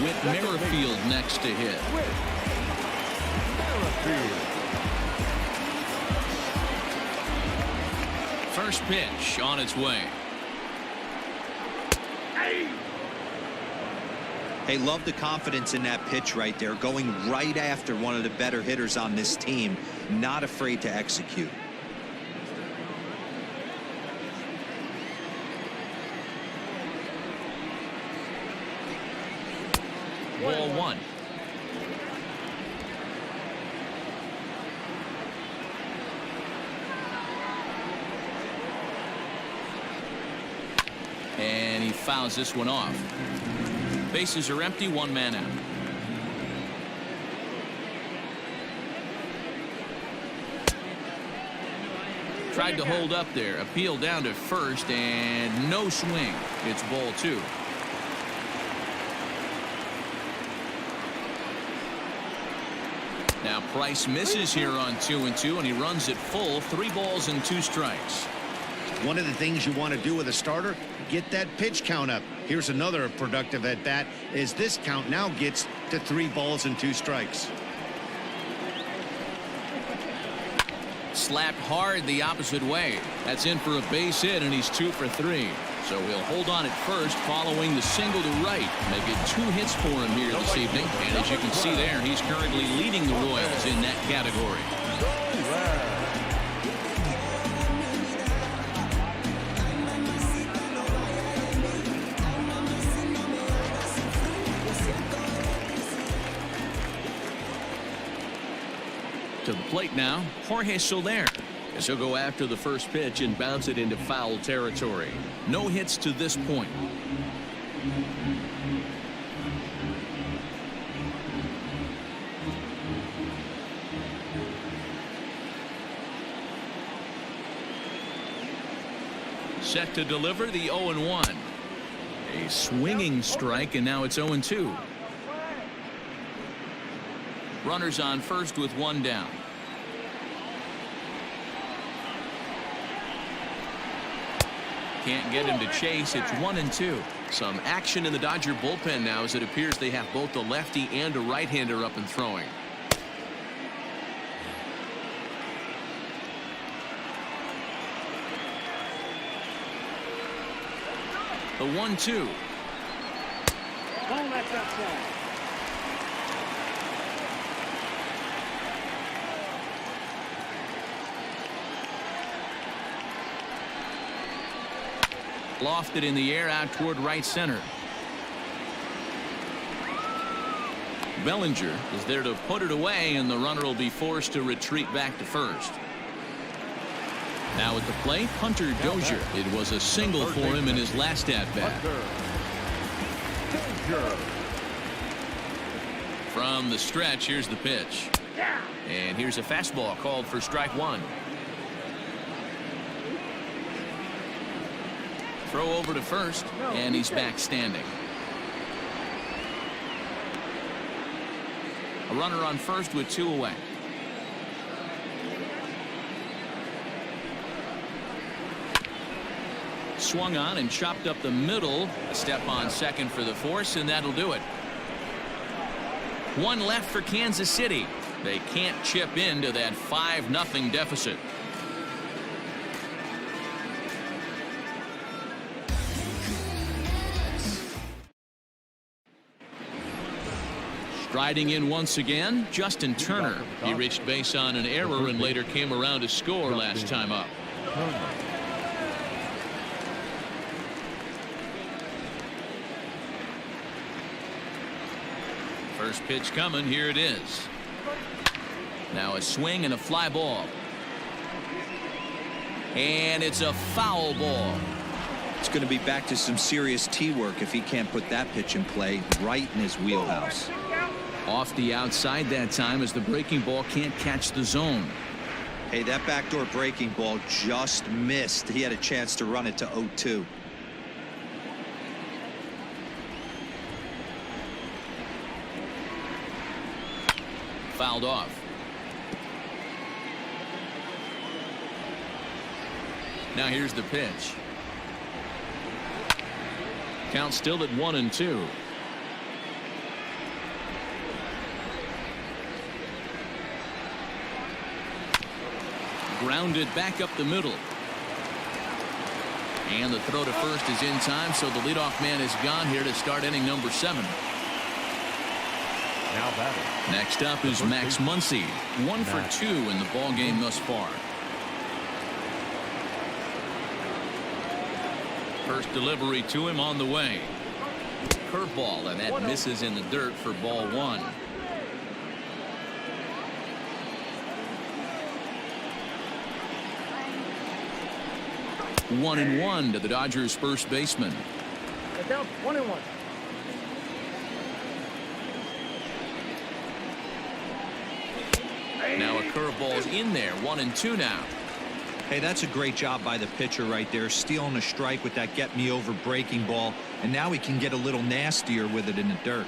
With Merrifield next to hit. First pitch on its way. Hey, love the confidence in that pitch right there, going right after one of the better hitters on this team, not afraid to execute. Ball 1. And he fouls this one off. Bases are empty, 1 man out. Tried to hold up there. Appeal down to first, and no swing. It's ball 2. Now Price misses here on 2-2, and he runs it full. 3 balls and 2 strikes. One of the things you want to do with a starter, get that pitch count up. Here's another productive at bat as this count now gets to 3 balls and 2 strikes. Slapped hard the opposite way. That's in for a base hit, and he's 2 for 3. So he'll hold on at first following the single to right. Make it 2 hits for him here this evening. And as you can see there, he's currently leading the Royals in that category. To the plate now, Jorge Soler, as he'll go after the first pitch and bounce it into foul territory. No hits to this point. Set to deliver the 0-1. A swinging strike, and now it's 0-2. Runners on first with 1 down. Can't get him to chase. It's 1-2. Some action in the Dodger bullpen now, as it appears they have both a lefty and a right-hander up and throwing. The 1-2. Oh, that's outside. Lofted in the air out toward right center. Bellinger is there to put it away, and the runner will be forced to retreat back to first. Now at the plate, Hunter Dozier. It was a single for him in his last at-bat. From the stretch, here's the pitch. And here's a fastball called for strike one. Throw over to first, and he's back standing. A runner on first with 2 away. Swung on and chopped up the middle. A step on second for the force, and that'll do it. 1 left for Kansas City. They can't chip into that 5-0 deficit. Striding in once again, Justin Turner. He reached base on an error and later came around to score last time up. First pitch coming. Here it is. Now a swing and a fly ball. And it's a foul ball. It's going to be back to some serious tee work if he can't put that pitch in play right in his wheelhouse. Off the outside that time, as the breaking ball can't catch the zone. Hey, that backdoor breaking ball just missed. He had a chance to run it to 0-2. Fouled off. Now here's the pitch. Count still at 1-2. Grounded back up the middle. And the throw to first is in time, so the leadoff man is gone here to start inning number 7. Now batting. Next up is Max Muncy. 1 for 2 in the ball game thus far. First delivery to him on the way. Curveball, and that misses in the dirt for ball 1. One and one to the Dodgers first baseman. They're down 1-1. Now a curveball's in there. 1-2 now. Hey, that's a great job by the pitcher right there, stealing a strike with that get me over breaking ball, and now he can get a little nastier with it in the dirt.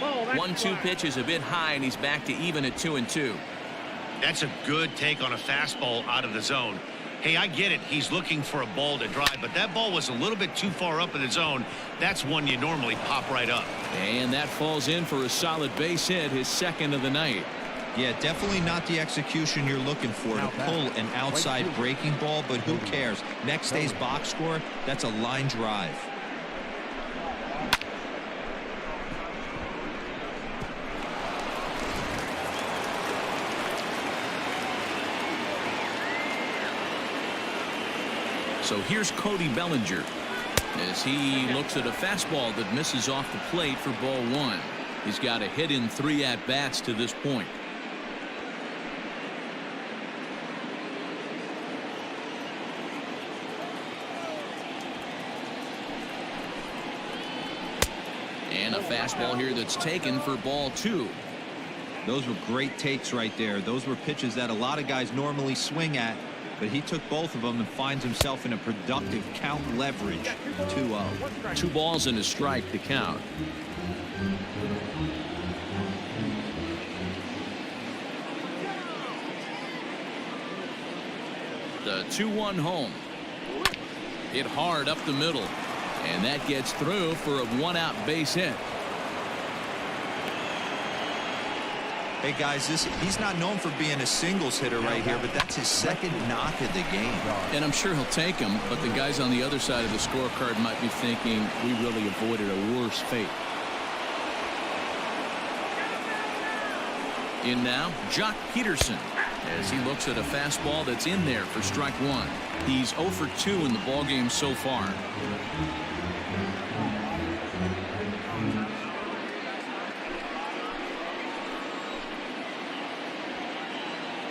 1-2 pitch is a bit high, and he's back to even at 2-2. That's a good take on a fastball out of the zone. Hey, I get it. He's looking for a ball to drive, but that ball was a little bit too far up in the zone. That's one you normally pop right up. And that falls in for a solid base hit, his second of the night. Yeah, definitely not the execution you're looking for to pull an outside breaking ball, but who cares? Next day's box score, that's a line drive. So here's Cody Bellinger as he looks at a fastball that misses off the plate for ball 1. He's got a hit in 3 at-bats to this point. And a fastball here that's taken for ball 2. Those were great takes right there. Those were pitches that a lot of guys normally swing at, but he took both of them and finds himself in a productive count leverage. 2-0. 2 balls and a strike to count. The 2-1 home. Hit hard up the middle. And that gets through for a one-out base hit. Hey guys, he's not known for being a singles hitter right here, but that's his second knock of the game. And I'm sure he'll take him, but the guys on the other side of the scorecard might be thinking we really avoided a worse fate. In now, Jock Peterson, as he looks at a fastball that's in there for strike one. He's 0 for 2 in the ballgame so far.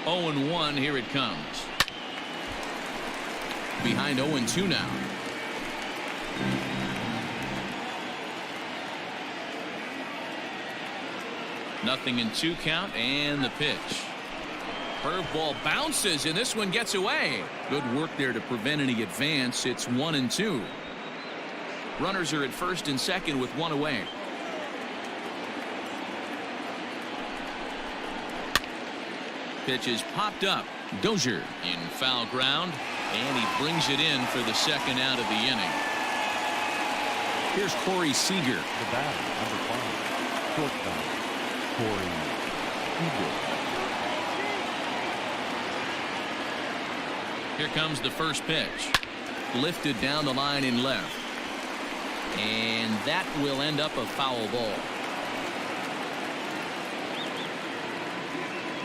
Oh and 1, here it comes. Behind 0 and 2 now. Nothing in 2 count, and the pitch. Curveball bounces, and this one gets away. Good work there to prevent any advance. It's 1 and 2. Runners are at first and second with 1 away. Pitch is popped up. Dozier in foul ground, and he brings it in for the second out of the inning. Here's Corey Seager. The batter, number 5, shortstop, Corey Seager. Here comes the first pitch. Lifted down the line in left. And that will end up a foul ball.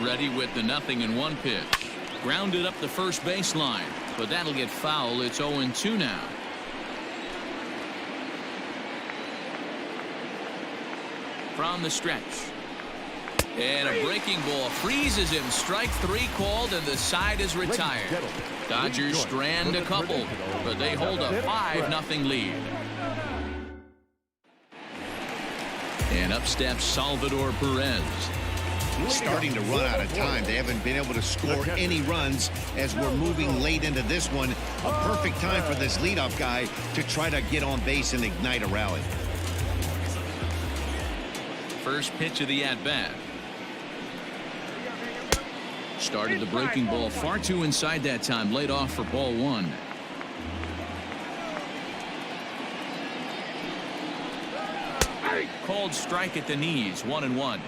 Ready with the 0-1 pitch. Grounded up the first baseline, but that'll get foul. It's 0 and 2 now. From the stretch. And a breaking ball freezes him. Strike 3 called, and the side is retired. Dodgers strand a couple, but they hold a 5-0 lead. And up steps Salvador Perez. Starting to run out of time. They haven't been able to score any runs as we're moving late into this one. A perfect time for this leadoff guy to try to get on base and ignite a rally. First pitch of the at-bat. Started the breaking ball far too inside that time. Laid off for ball 1. Called strike at the knees. 1 and 1.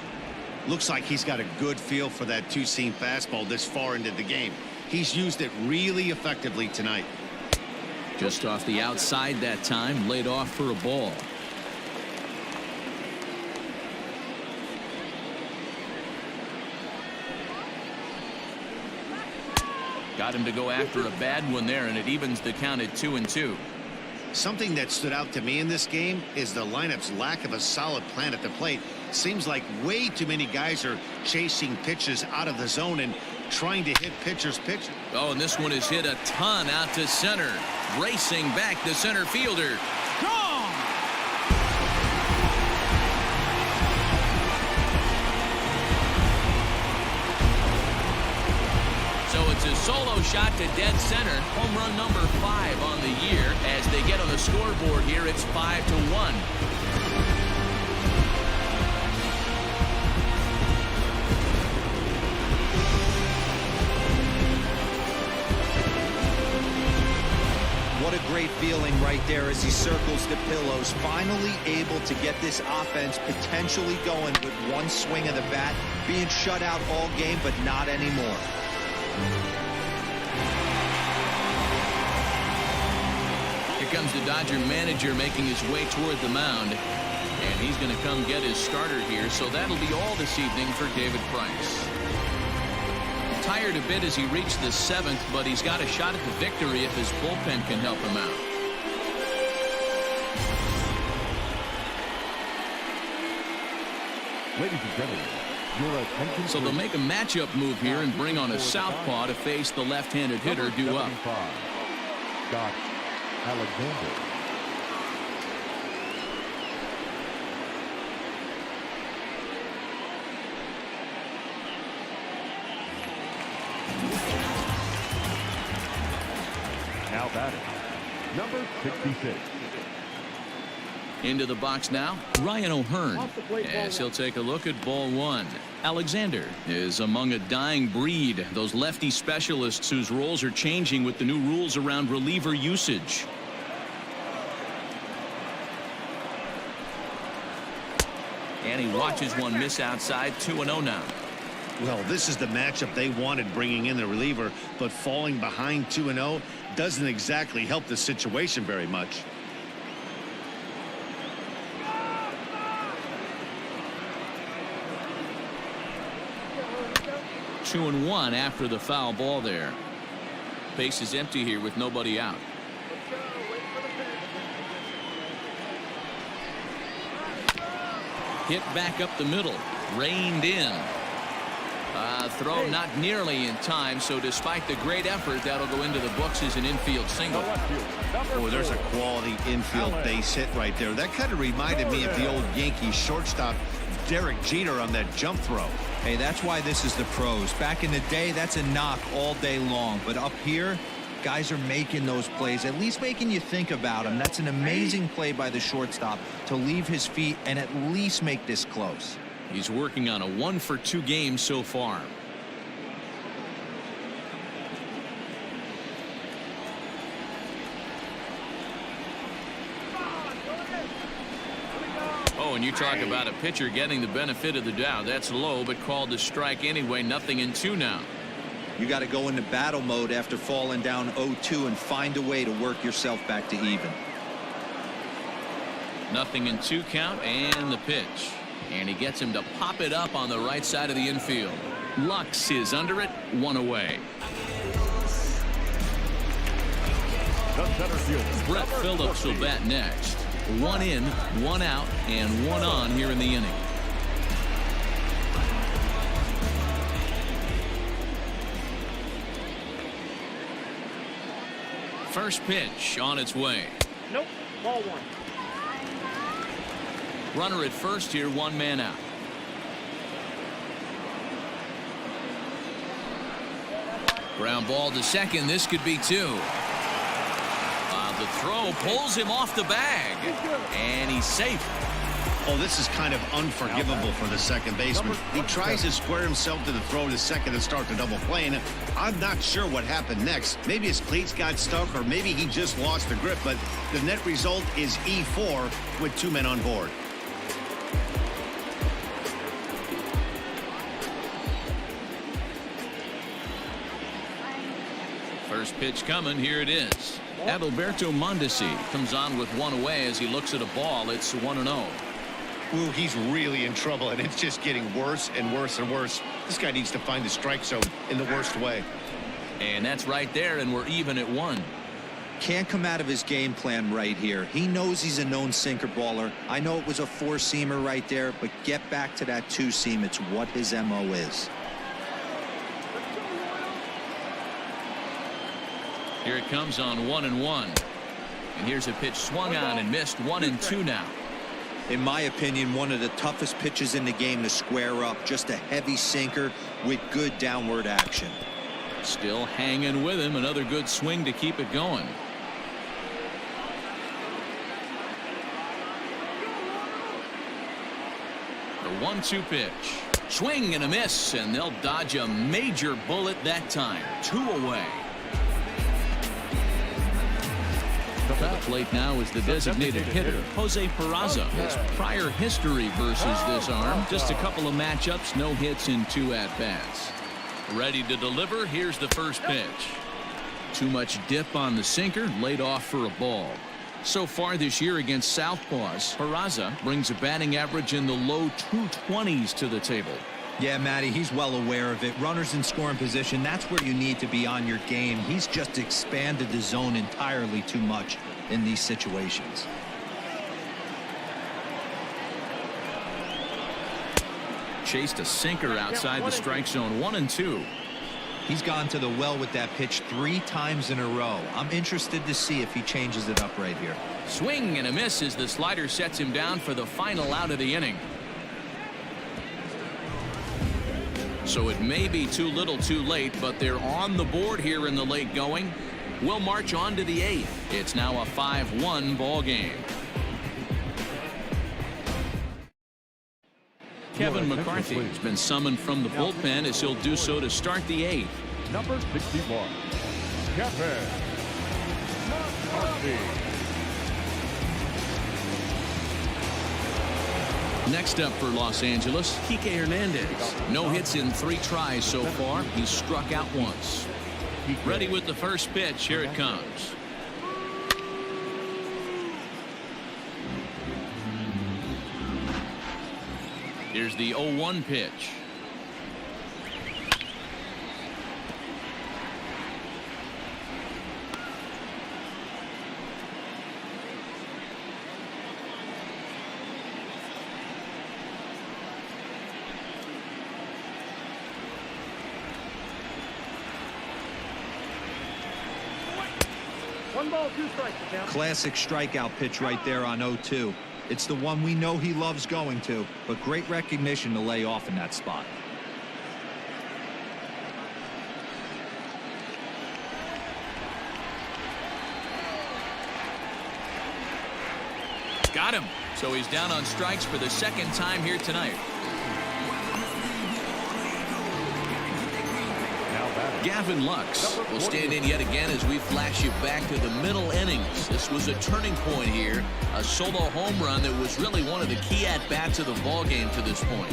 Looks like he's got a good feel for that two-seam fastball this far into the game. He's used it really effectively tonight. Just off the outside that time. Laid off for a ball. Got him to go after a bad one there, and it evens the count at 2 and 2. Something that stood out to me in this game is the lineup's lack of a solid plan at the plate. Seems like way too many guys are chasing pitches out of the zone and trying to hit pitchers' pitches. Oh, and this one is hit a ton out to center. Racing back the center fielder. Gone! So it's a solo shot to dead center. Home run number 5 on the year. As they get on the scoreboard here, it's 5-1. What a great feeling right there as he circles the pillows. Finally able to get this offense potentially going with one swing of the bat. Being shut out all game, but not anymore. Here comes the Dodger manager making his way toward the mound. And he's going to come get his starter here. So that'll be all this evening for David Price. Tired a bit as he reached the 7th, but he's got a shot at the victory if his bullpen can help him out. Ladies and gentlemen, your attention. So they'll make a matchup move here and bring on a southpaw to face the left-handed hitter due up. Scott Alexander. Now batting, number 66. Into the box now, Ryan O'Hearn, as he'll take a look at ball 1. Alexander is among a dying breed, those lefty specialists whose roles are changing with the new rules around reliever usage. And he watches one miss outside. 2-0 now. Well, this is the matchup they wanted, bringing in the reliever, but falling behind 2-0 doesn't exactly help the situation very much. Two and one after the foul ball there. Base is empty here with nobody out. Hit back up the middle. Reined in. Throw not nearly in time, so despite the great effort, that'll go into the books as an infield single. Boy, there's a quality infield base hit right there. That kind of reminded me of the old Yankees shortstop Derek Jeter on that jump throw. Hey, that's why this is the pros. Back in the day, that's a knock all day long. But up here, guys are making those plays, at least making you think about them. That's an amazing play by the shortstop to leave his feet and at least make this close. He's working on a 1-for-2 game so far. Oh, and you talk about a pitcher getting the benefit of the doubt. That's low, but called a strike anyway. 0-2 now. You got to go into battle mode after falling down 0-2 and find a way to work yourself back to even. 0-2 count, and the pitch. And he gets him to pop it up on the right side of the infield. Lux is under it. 1 away. Brett Phillips will bat next. 1 in, 1 out, and 1 on here in the inning. First pitch on its way. Nope. Ball 1. Runner at first here, 1 man out. Ground ball to second. This could be 2. The throw pulls him off the bag, and he's safe. Oh, this is kind of unforgivable for the second baseman. He tries to square himself to the throw to second and start the double play, and I'm not sure what happened next. Maybe his cleats got stuck, or maybe he just lost the grip, but the net result is E4 with 2 men on board. First pitch coming. Here it is. Adalberto Mondesi comes on with 1 away as he looks at a ball. It's 1-0. Ooh, he's really in trouble, and it's just getting worse and worse and worse. This guy needs to find the strike zone in the worst way. And that's right there, and we're even at 1. Can't come out of his game plan right here. He knows he's a known sinker baller. I know it was a 4-seamer right there, but get back to that 2-seam. It's what his MO is. Here it comes on 1-1. And here's a pitch swung on and missed. 1-2 now. In my opinion, one of the toughest pitches in the game to square up. Just a heavy sinker with good downward action. Still hanging with him. Another good swing to keep it going. The 1-2 pitch. Swing and a miss, and they'll dodge a major bullet that time. 2 away. To the plate now is the designated hitter, Jose Peraza. His prior history versus this arm. Just a couple of matchups, no hits in 2 at-bats. Ready to deliver. Here's the first pitch. Too much dip on the sinker, laid off for a ball. So far this year against Southpaws, Peraza brings a batting average in the low 220s to the table. Yeah, Matty, he's well aware of it. Runners in scoring position, that's where you need to be on your game. He's just expanded the zone entirely too much in these situations. Chased a sinker outside the strike zone. 1-2. He's gone to the well with that pitch 3 times in a row. I'm interested to see if he changes it up right here. Swing and a miss as the slider sets him down for the final out of the inning. So it may be too little too late, but they're on the board here in the late going. We'll march on to the 8th. It's now a 5-1 ball game. Kevin McCarthy has been summoned from the bullpen as he'll do so to start the 8th. Number 61, Kevin McCarthy. Next up for Los Angeles, Kike Hernandez. No hits in 3 tries so far. He's struck out once. Ready with the first pitch. Here it comes. Here's the 0-1 pitch. One ball, 2 strikes. Classic strikeout pitch right there on 0-2. It's the one we know he loves going to, but great recognition to lay off in that spot. Got him. So he's down on strikes for the second time here tonight. Gavin Lux will stand in yet again as we flash you back to the middle innings. This was a turning point here, a solo home run that was really one of the key at-bats of the ball game to this point.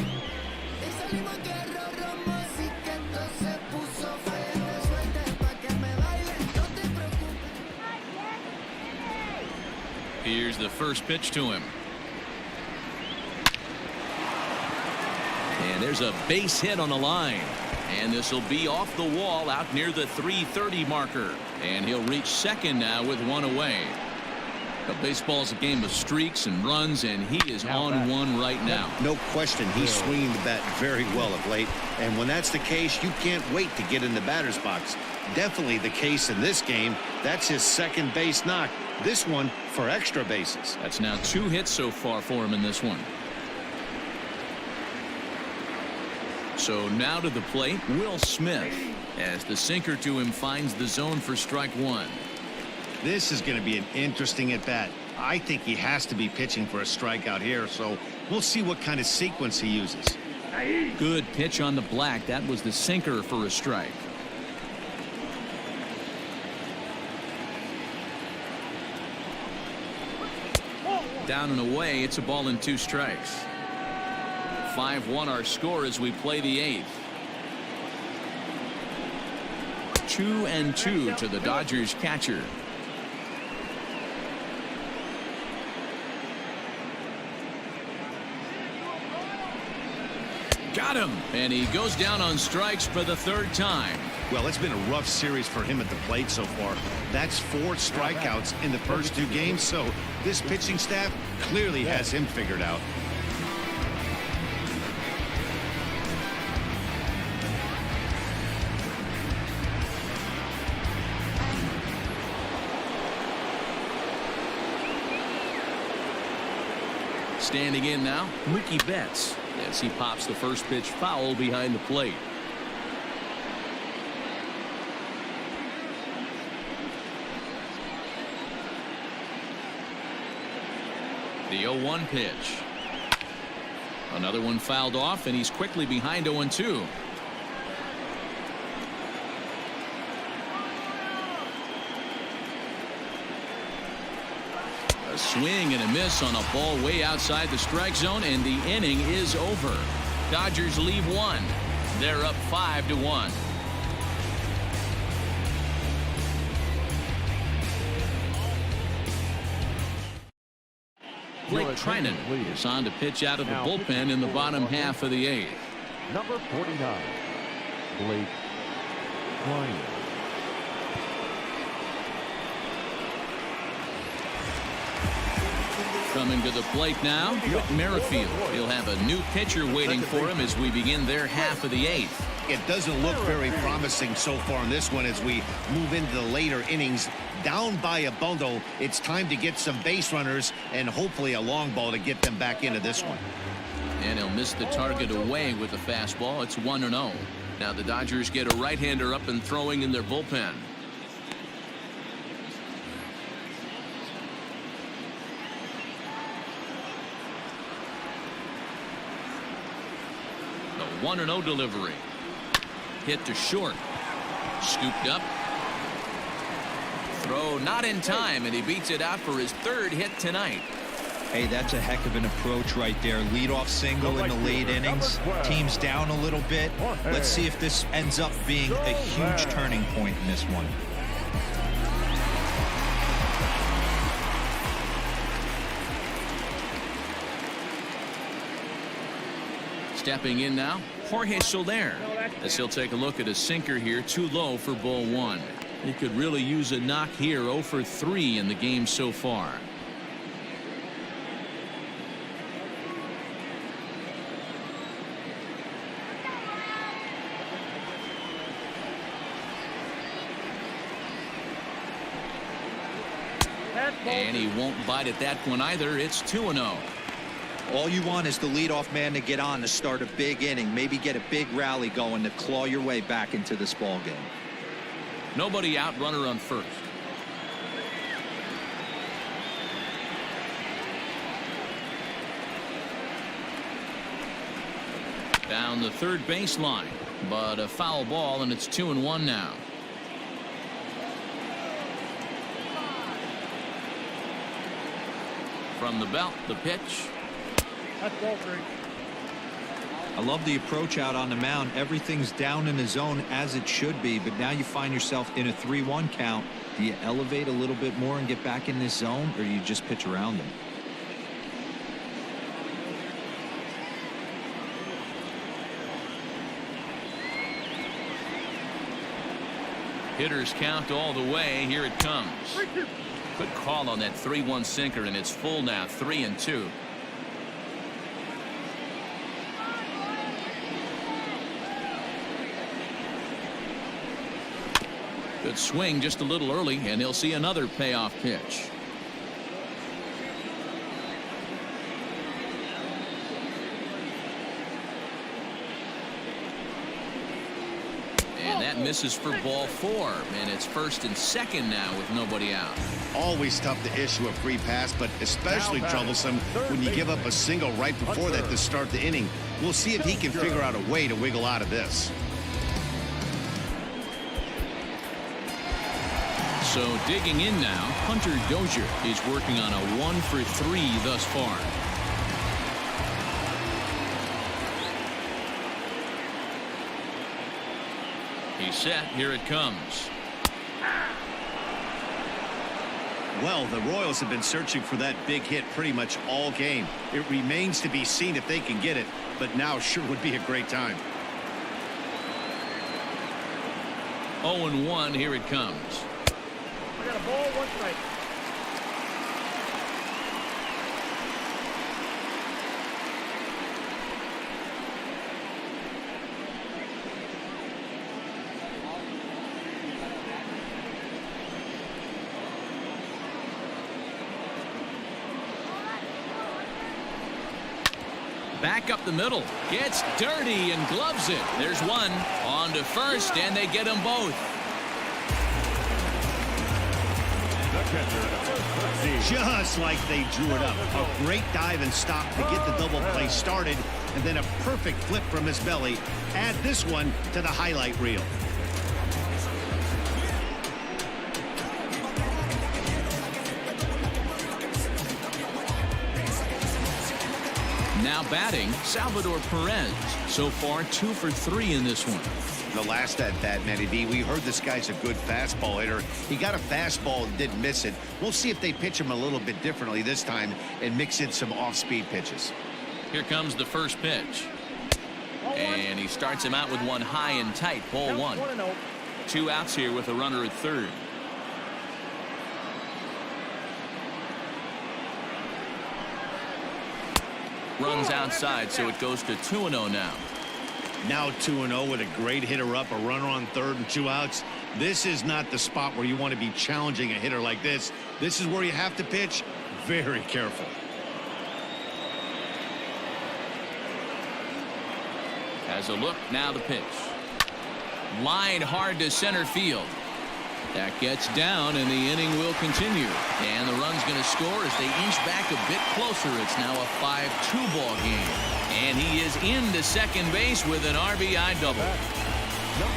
Here's the first pitch to him. And there's a base hit on the line. And this will be off the wall out near the 330 marker. And he'll reach second now with one away. But baseball's a game of streaks and runs, and he is on one right now. No question, he's swinging the bat very well of late. And when that's the case, you can't wait to get in the batter's box. Definitely the case in this game. That's his second base knock. This one for extra bases. That's now 2 hits so far for him in this one. So now to the plate, Will Smith, as the sinker to him finds the zone for strike 1. This is going to be an interesting at bat. I think he has to be pitching for a strikeout here, so we'll see what kind of sequence he uses. Good pitch on the black. That was the sinker for a strike. Down and away. It's a ball and 2 strikes. 5-1 our score as we play the 8th. 2-2 to the Dodgers catcher. Got him, and he goes down on strikes for the 3rd time. Well, it's been a rough series for him at the plate so far. That's 4 strikeouts in the first 2 games, so this pitching staff clearly has him figured out. Standing in now, Mookie Betts, as he pops the first pitch foul behind the plate. The 0-1 pitch. Another one fouled off, and he's quickly behind 0-2. A swing and a miss on a ball way outside the strike zone, and the inning is over. Dodgers leave 1. They're up 5-1. Blake Trinan is on to pitch out of the bullpen in the bottom half of the 8th. Number 49, Blake Trinan. Coming to the plate now, Whit Merrifield. He'll have a new pitcher waiting for him as we begin their half of the 8th. It doesn't look very promising so far in this one as we move into the later innings. Down by a bundle, it's time to get some base runners and hopefully a long ball to get them back into this one. And he'll miss the target away with the fastball. It's 1-0. Now the Dodgers get a right-hander up and throwing in their bullpen. The 1-0 delivery. Hit to short. Scooped up. Throw not in time, and he beats it out for his 3rd hit tonight. Hey, that's a heck of an approach right there. Leadoff single in the late innings. Team's down a little bit. Let's see if this ends up being a huge turning point in this one. Stepping in now, Jorge Soler, as he'll take a look at a sinker here, too low for ball one. He could really use a knock here. 0 for 3 in the game so far. And he won't bite at that one either. It's 2-0. All you want is the leadoff man to get on to start a big inning, maybe get a big rally going to claw your way back into this ball game. Nobody out, runner on first. Down the third baseline, but a foul ball, and it's 2-1 now. From the belt, the pitch. That's ball 3. I love the approach out on the mound. Everything's down in the zone as it should be, but now you find yourself in a 3-1 count. Do you elevate a little bit more and get back in this zone, or do you just pitch around them? Hitters count all the way. Here it comes. Good call on that 3-1 sinker, and it's full now. 3-2. Good swing just a little early, and he'll see another payoff pitch. And that misses for ball 4, and it's first and second now with nobody out. Always tough to issue a free pass, but especially troublesome when you give up a single right before that to start the inning. We'll see if he can figure out a way to wiggle out of this. So digging in now, Hunter Dozier. He's working on a 1 for 3 thus far. He's set. Here it comes. Well, the Royals have been searching for that big hit pretty much all game. It remains to be seen if they can get it, but now sure would be a great time. 0-1. Here it comes. I got a ball, 1 strike. Back up the middle. Gets dirty and gloves it. There's one. On to first, and they get them both. Just like they drew it up. A great dive and stop to get the double play started, and then a perfect flip from his belly. Add this one to the highlight reel. Now batting, Salvador Perez. So far, 2 for 3 in this one. The last at bat, Matty B, we heard this guy's a good fastball hitter. He got a fastball and didn't miss it. We'll see if they pitch him a little bit differently this time and mix in some off-speed pitches. Here comes the first pitch. And he starts him out with one high and tight. Ball 1. 2 outs here with a runner at third. Runs outside, so it goes to 2-0 now. Now 2-0 with a great hitter up, a runner on third and 2 outs. This is not the spot where you want to be challenging a hitter like this. This is where you have to pitch very careful. Has a look, now the pitch. Line hard to center field. That gets down, and the inning will continue. And the run's going to score as they inch back a bit closer. It's now a 5-2 ball game. And he is into second base with an RBI double.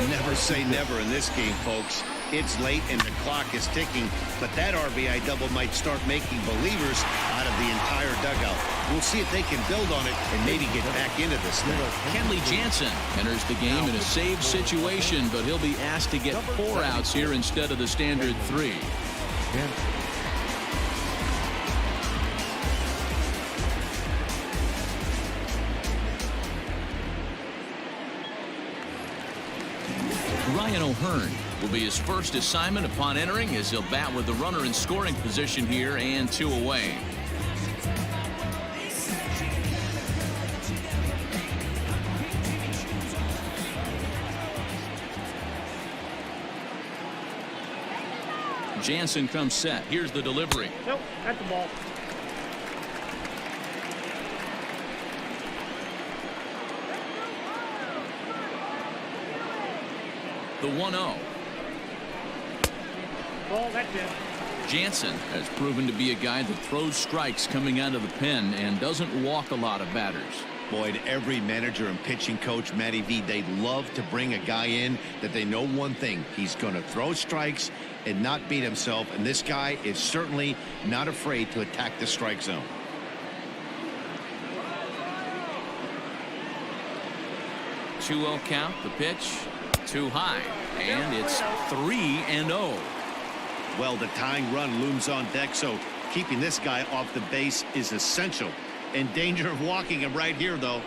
Never say never in this game, folks. It's late and the clock is ticking, but that RBI double might start making believers out of the entire dugout. We'll see if they can build on it and maybe get back into this thing. Kenley Jansen enters the game in a save situation, but he'll be asked to get 4 outs here instead of the standard 3. Ryan O'Hearn will be his first assignment upon entering, as he'll bat with the runner in scoring position here and 2 away. Jansen comes set. Here's the delivery. Nope, that's the ball. The 1-0. Ball, that's it. Jansen has proven to be a guy that throws strikes coming out of the pen and doesn't walk a lot of batters. Boyd, every manager and pitching coach, Matty V, they love to bring a guy in that they know one thing. He's going to throw strikes and not beat himself, and this guy is certainly not afraid to attack the strike zone. Two-0 count. The pitch too high, and it's 3-0. Well, the tying run looms on deck, so keeping this guy off the base is essential. In danger of walking him right here, though.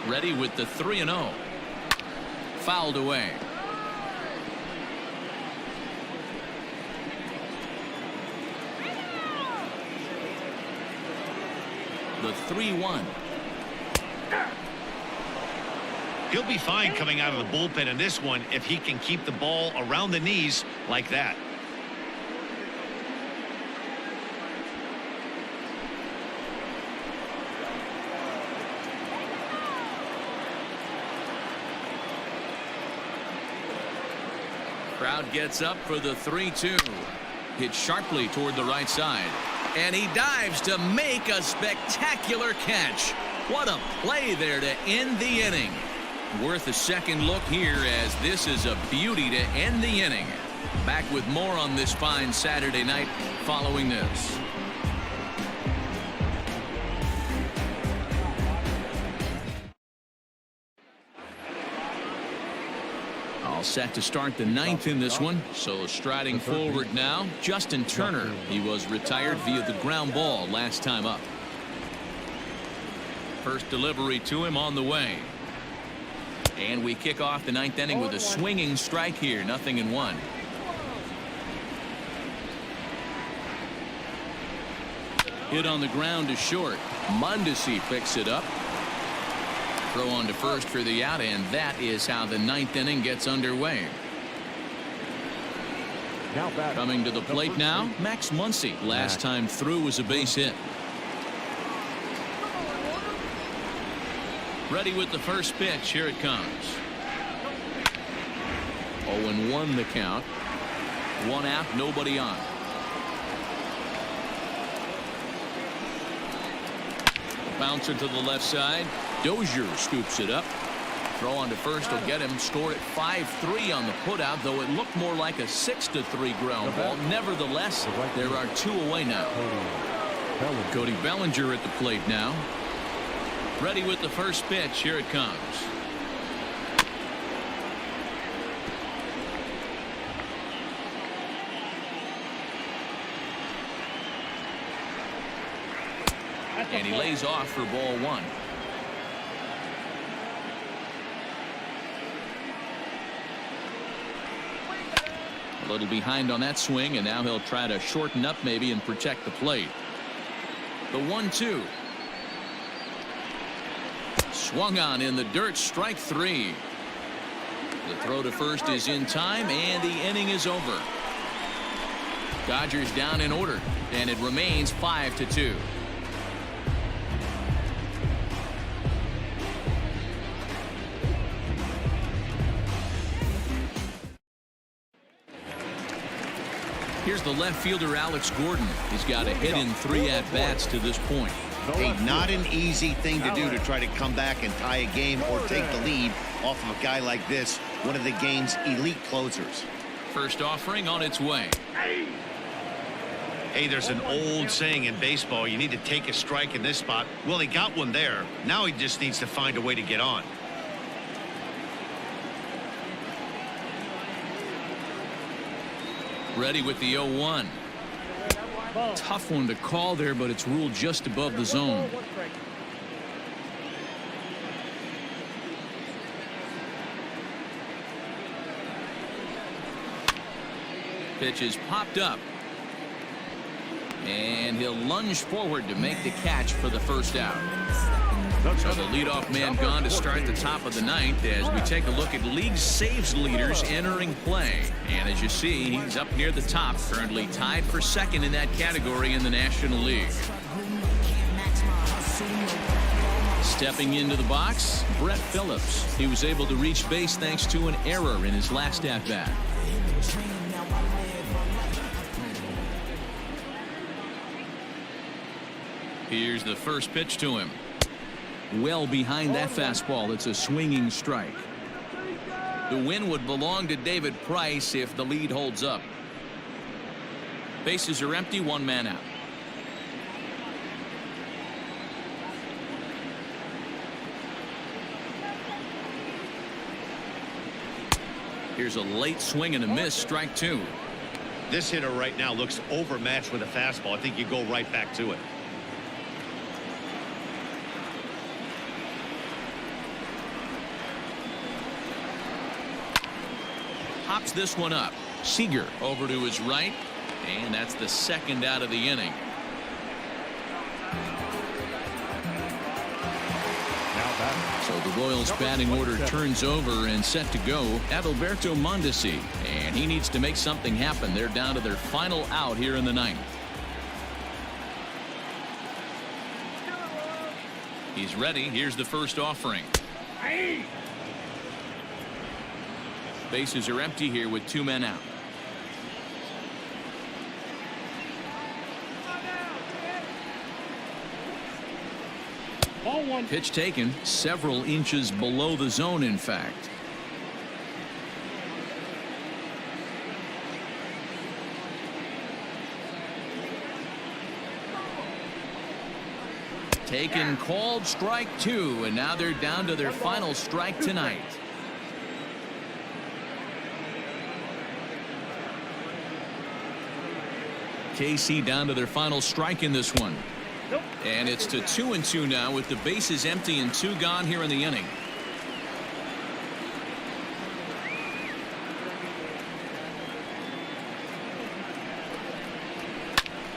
Ready with the 3-0. Fouled away. The 3-1. He'll be fine coming out of the bullpen in this one if he can keep the ball around the knees like that. Crowd gets up for the 3-2. Hit sharply toward the right side. And he dives to make a spectacular catch. What a play there to end the inning. Worth a second look here, as this is a beauty to end the inning. Back with more on this fine Saturday night following this. All set to start the 9th in this one. So striding forward now, Justin Turner. He was retired via the ground ball last time up. First delivery to him on the way. And we kick off the 9th inning with a swinging strike here. 0-1. Hit on the ground to short. Mundesi picks it up. Throw on to first for the out, and that is how the 9th inning gets underway. Coming to the plate now, Max Muncy. Last time through was a base hit. Ready with the first pitch. Here it comes. 0-1 the count. 1 out, nobody on. Bouncer to the left side. Dozier scoops it up. Throw on to first will get him. Score at 5-3 on the putout, though it looked more like a 6-3 ground ball. Nevertheless, there are 2 away now. Cody Bellinger at the plate now. Ready with the first pitch. Here it comes. And he lays off for ball 1. A little behind on that swing, and now he'll try to shorten up maybe and protect the plate. The 1-2. Swung on in the dirt. Strike 3. The throw to first is in time, and the inning is over. Dodgers down in order, and it remains 5-2. Here's the left fielder, Alex Gordon. He's got a hit in 3 at-bats to this point. Hey, not an easy thing to do to try to come back and tie a game or take the lead off of a guy like this, one of the game's elite closers. First offering on its way. Hey, there's an old saying in baseball, you need to take a strike in this spot. Well, he got one there. Now he just needs to find a way to get on. Ready with the 0-1. Tough one to call there, but it's ruled just above the zone. Pitch is popped up. And he'll lunge forward to make the catch for the first out. So the leadoff man gone to start the top of the ninth as we take a look at league saves leaders entering play. And as you see, he's up near the top, currently tied for second in that category in the National League. Stepping into the box, Brett Phillips. He was able to reach base thanks to an error in his last at-bat. Here's the first pitch to him. Well behind that fastball. It's a swinging strike. The win would belong to David Price if the lead holds up. Bases are empty, one man out. Here's a late swing and a miss, strike two. This hitter right now looks overmatched with a fastball. I think you go right back to it. Pops this one up. Seager over to his right, and that's the second out of the inning. So the Royals batting order turns over and set to go. Adalberto Mondesi, and he needs to make something happen. They're down to their final out here in the ninth. He's ready. Here's the first offering. Bases are empty here with two men out. Pitch taken several inches below the zone, in fact. Taken, called, strike two, and now they're down to their final strike tonight. KC down to their final strike in this one. And it's to 2-2 now with the bases empty and two gone here in the inning.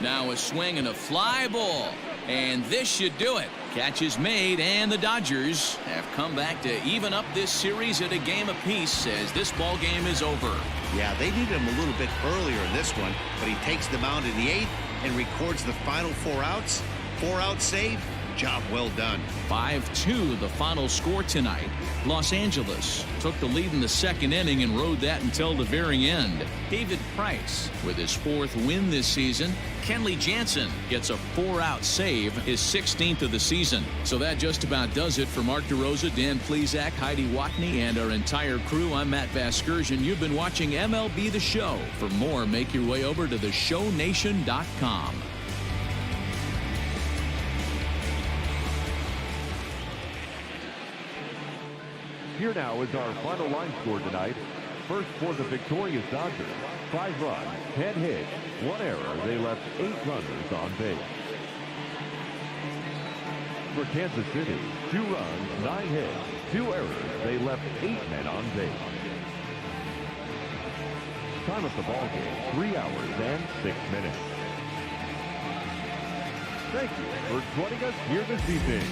Now a swing and a fly ball. And this should do it. Catch is made, and the Dodgers have come back to even up this series at a game apiece as this ball game is over. Yeah, they needed him a little bit earlier in this one, but he takes the mound in the eighth and records the final 4 outs. 4-out save. Job well done. 5-2 the final score tonight. Los Angeles took the lead in the second inning and rode that until the very end. David Price with his 4th win this season. Kenley Jansen gets a 4-out save, his 16th of the season. So that just about does it for Mark DeRosa, Dan Plesac, Heidi Watney, and our entire crew. I'm Matt Vasgersian. You've been watching MLB The Show. For more, make your way over to theshownation.com. Here now is our final line score tonight. First for the victorious Dodgers, 5 runs, 10 hits, 1 error. They left 8 runners on base. For Kansas City, 2 runs, 9 hits, 2 errors. They left 8 men on base. Time of the ball game, 3 hours and 6 minutes. Thank you for joining us here this evening.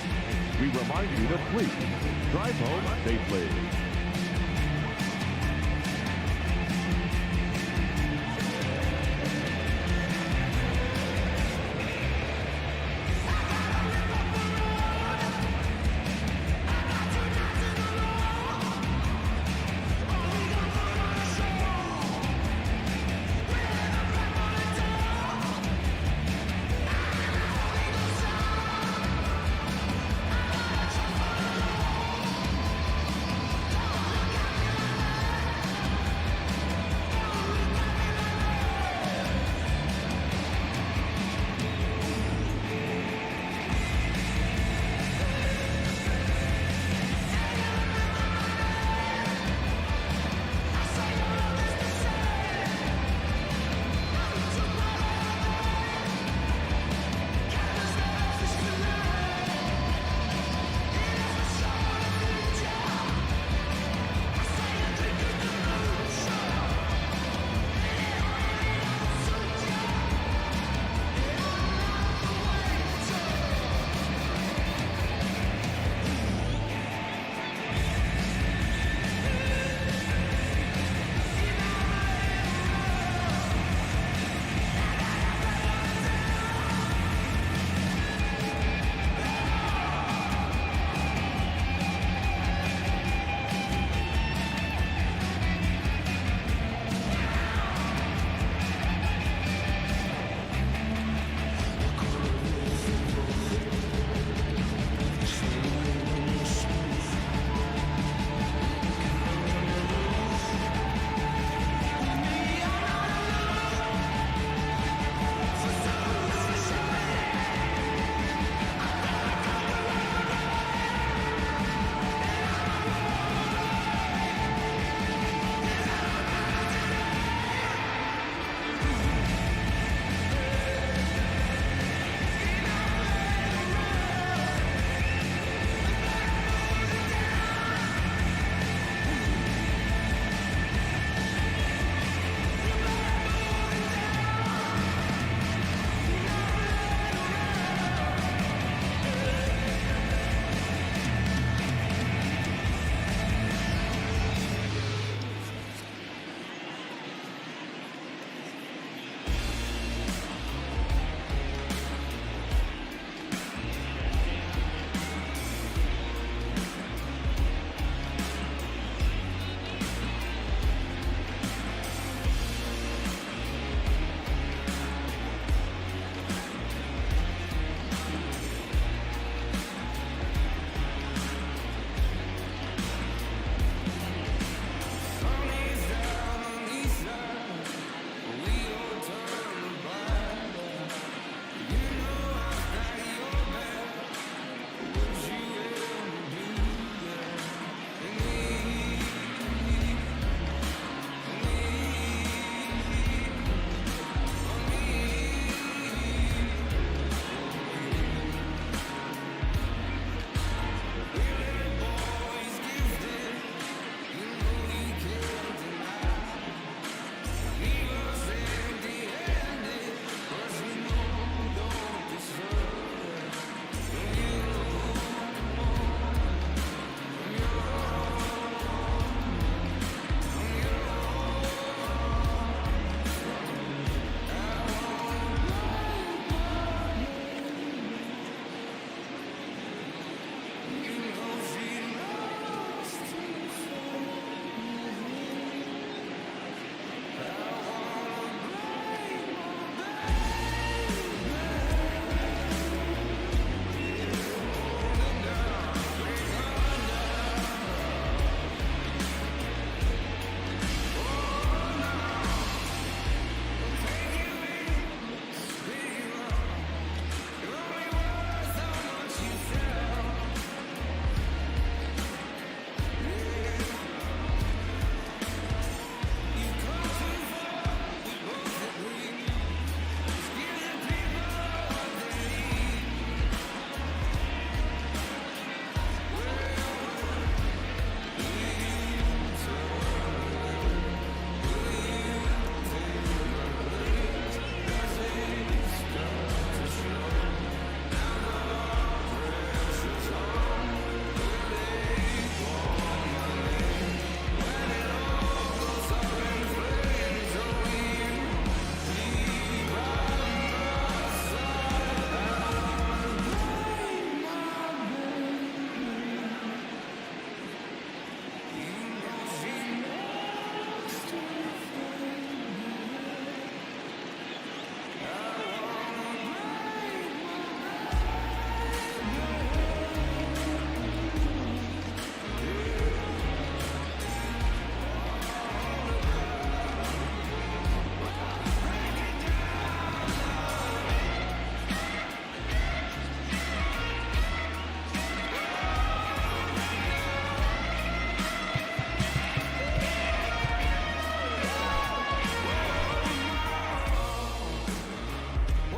We remind you to please drive home safely.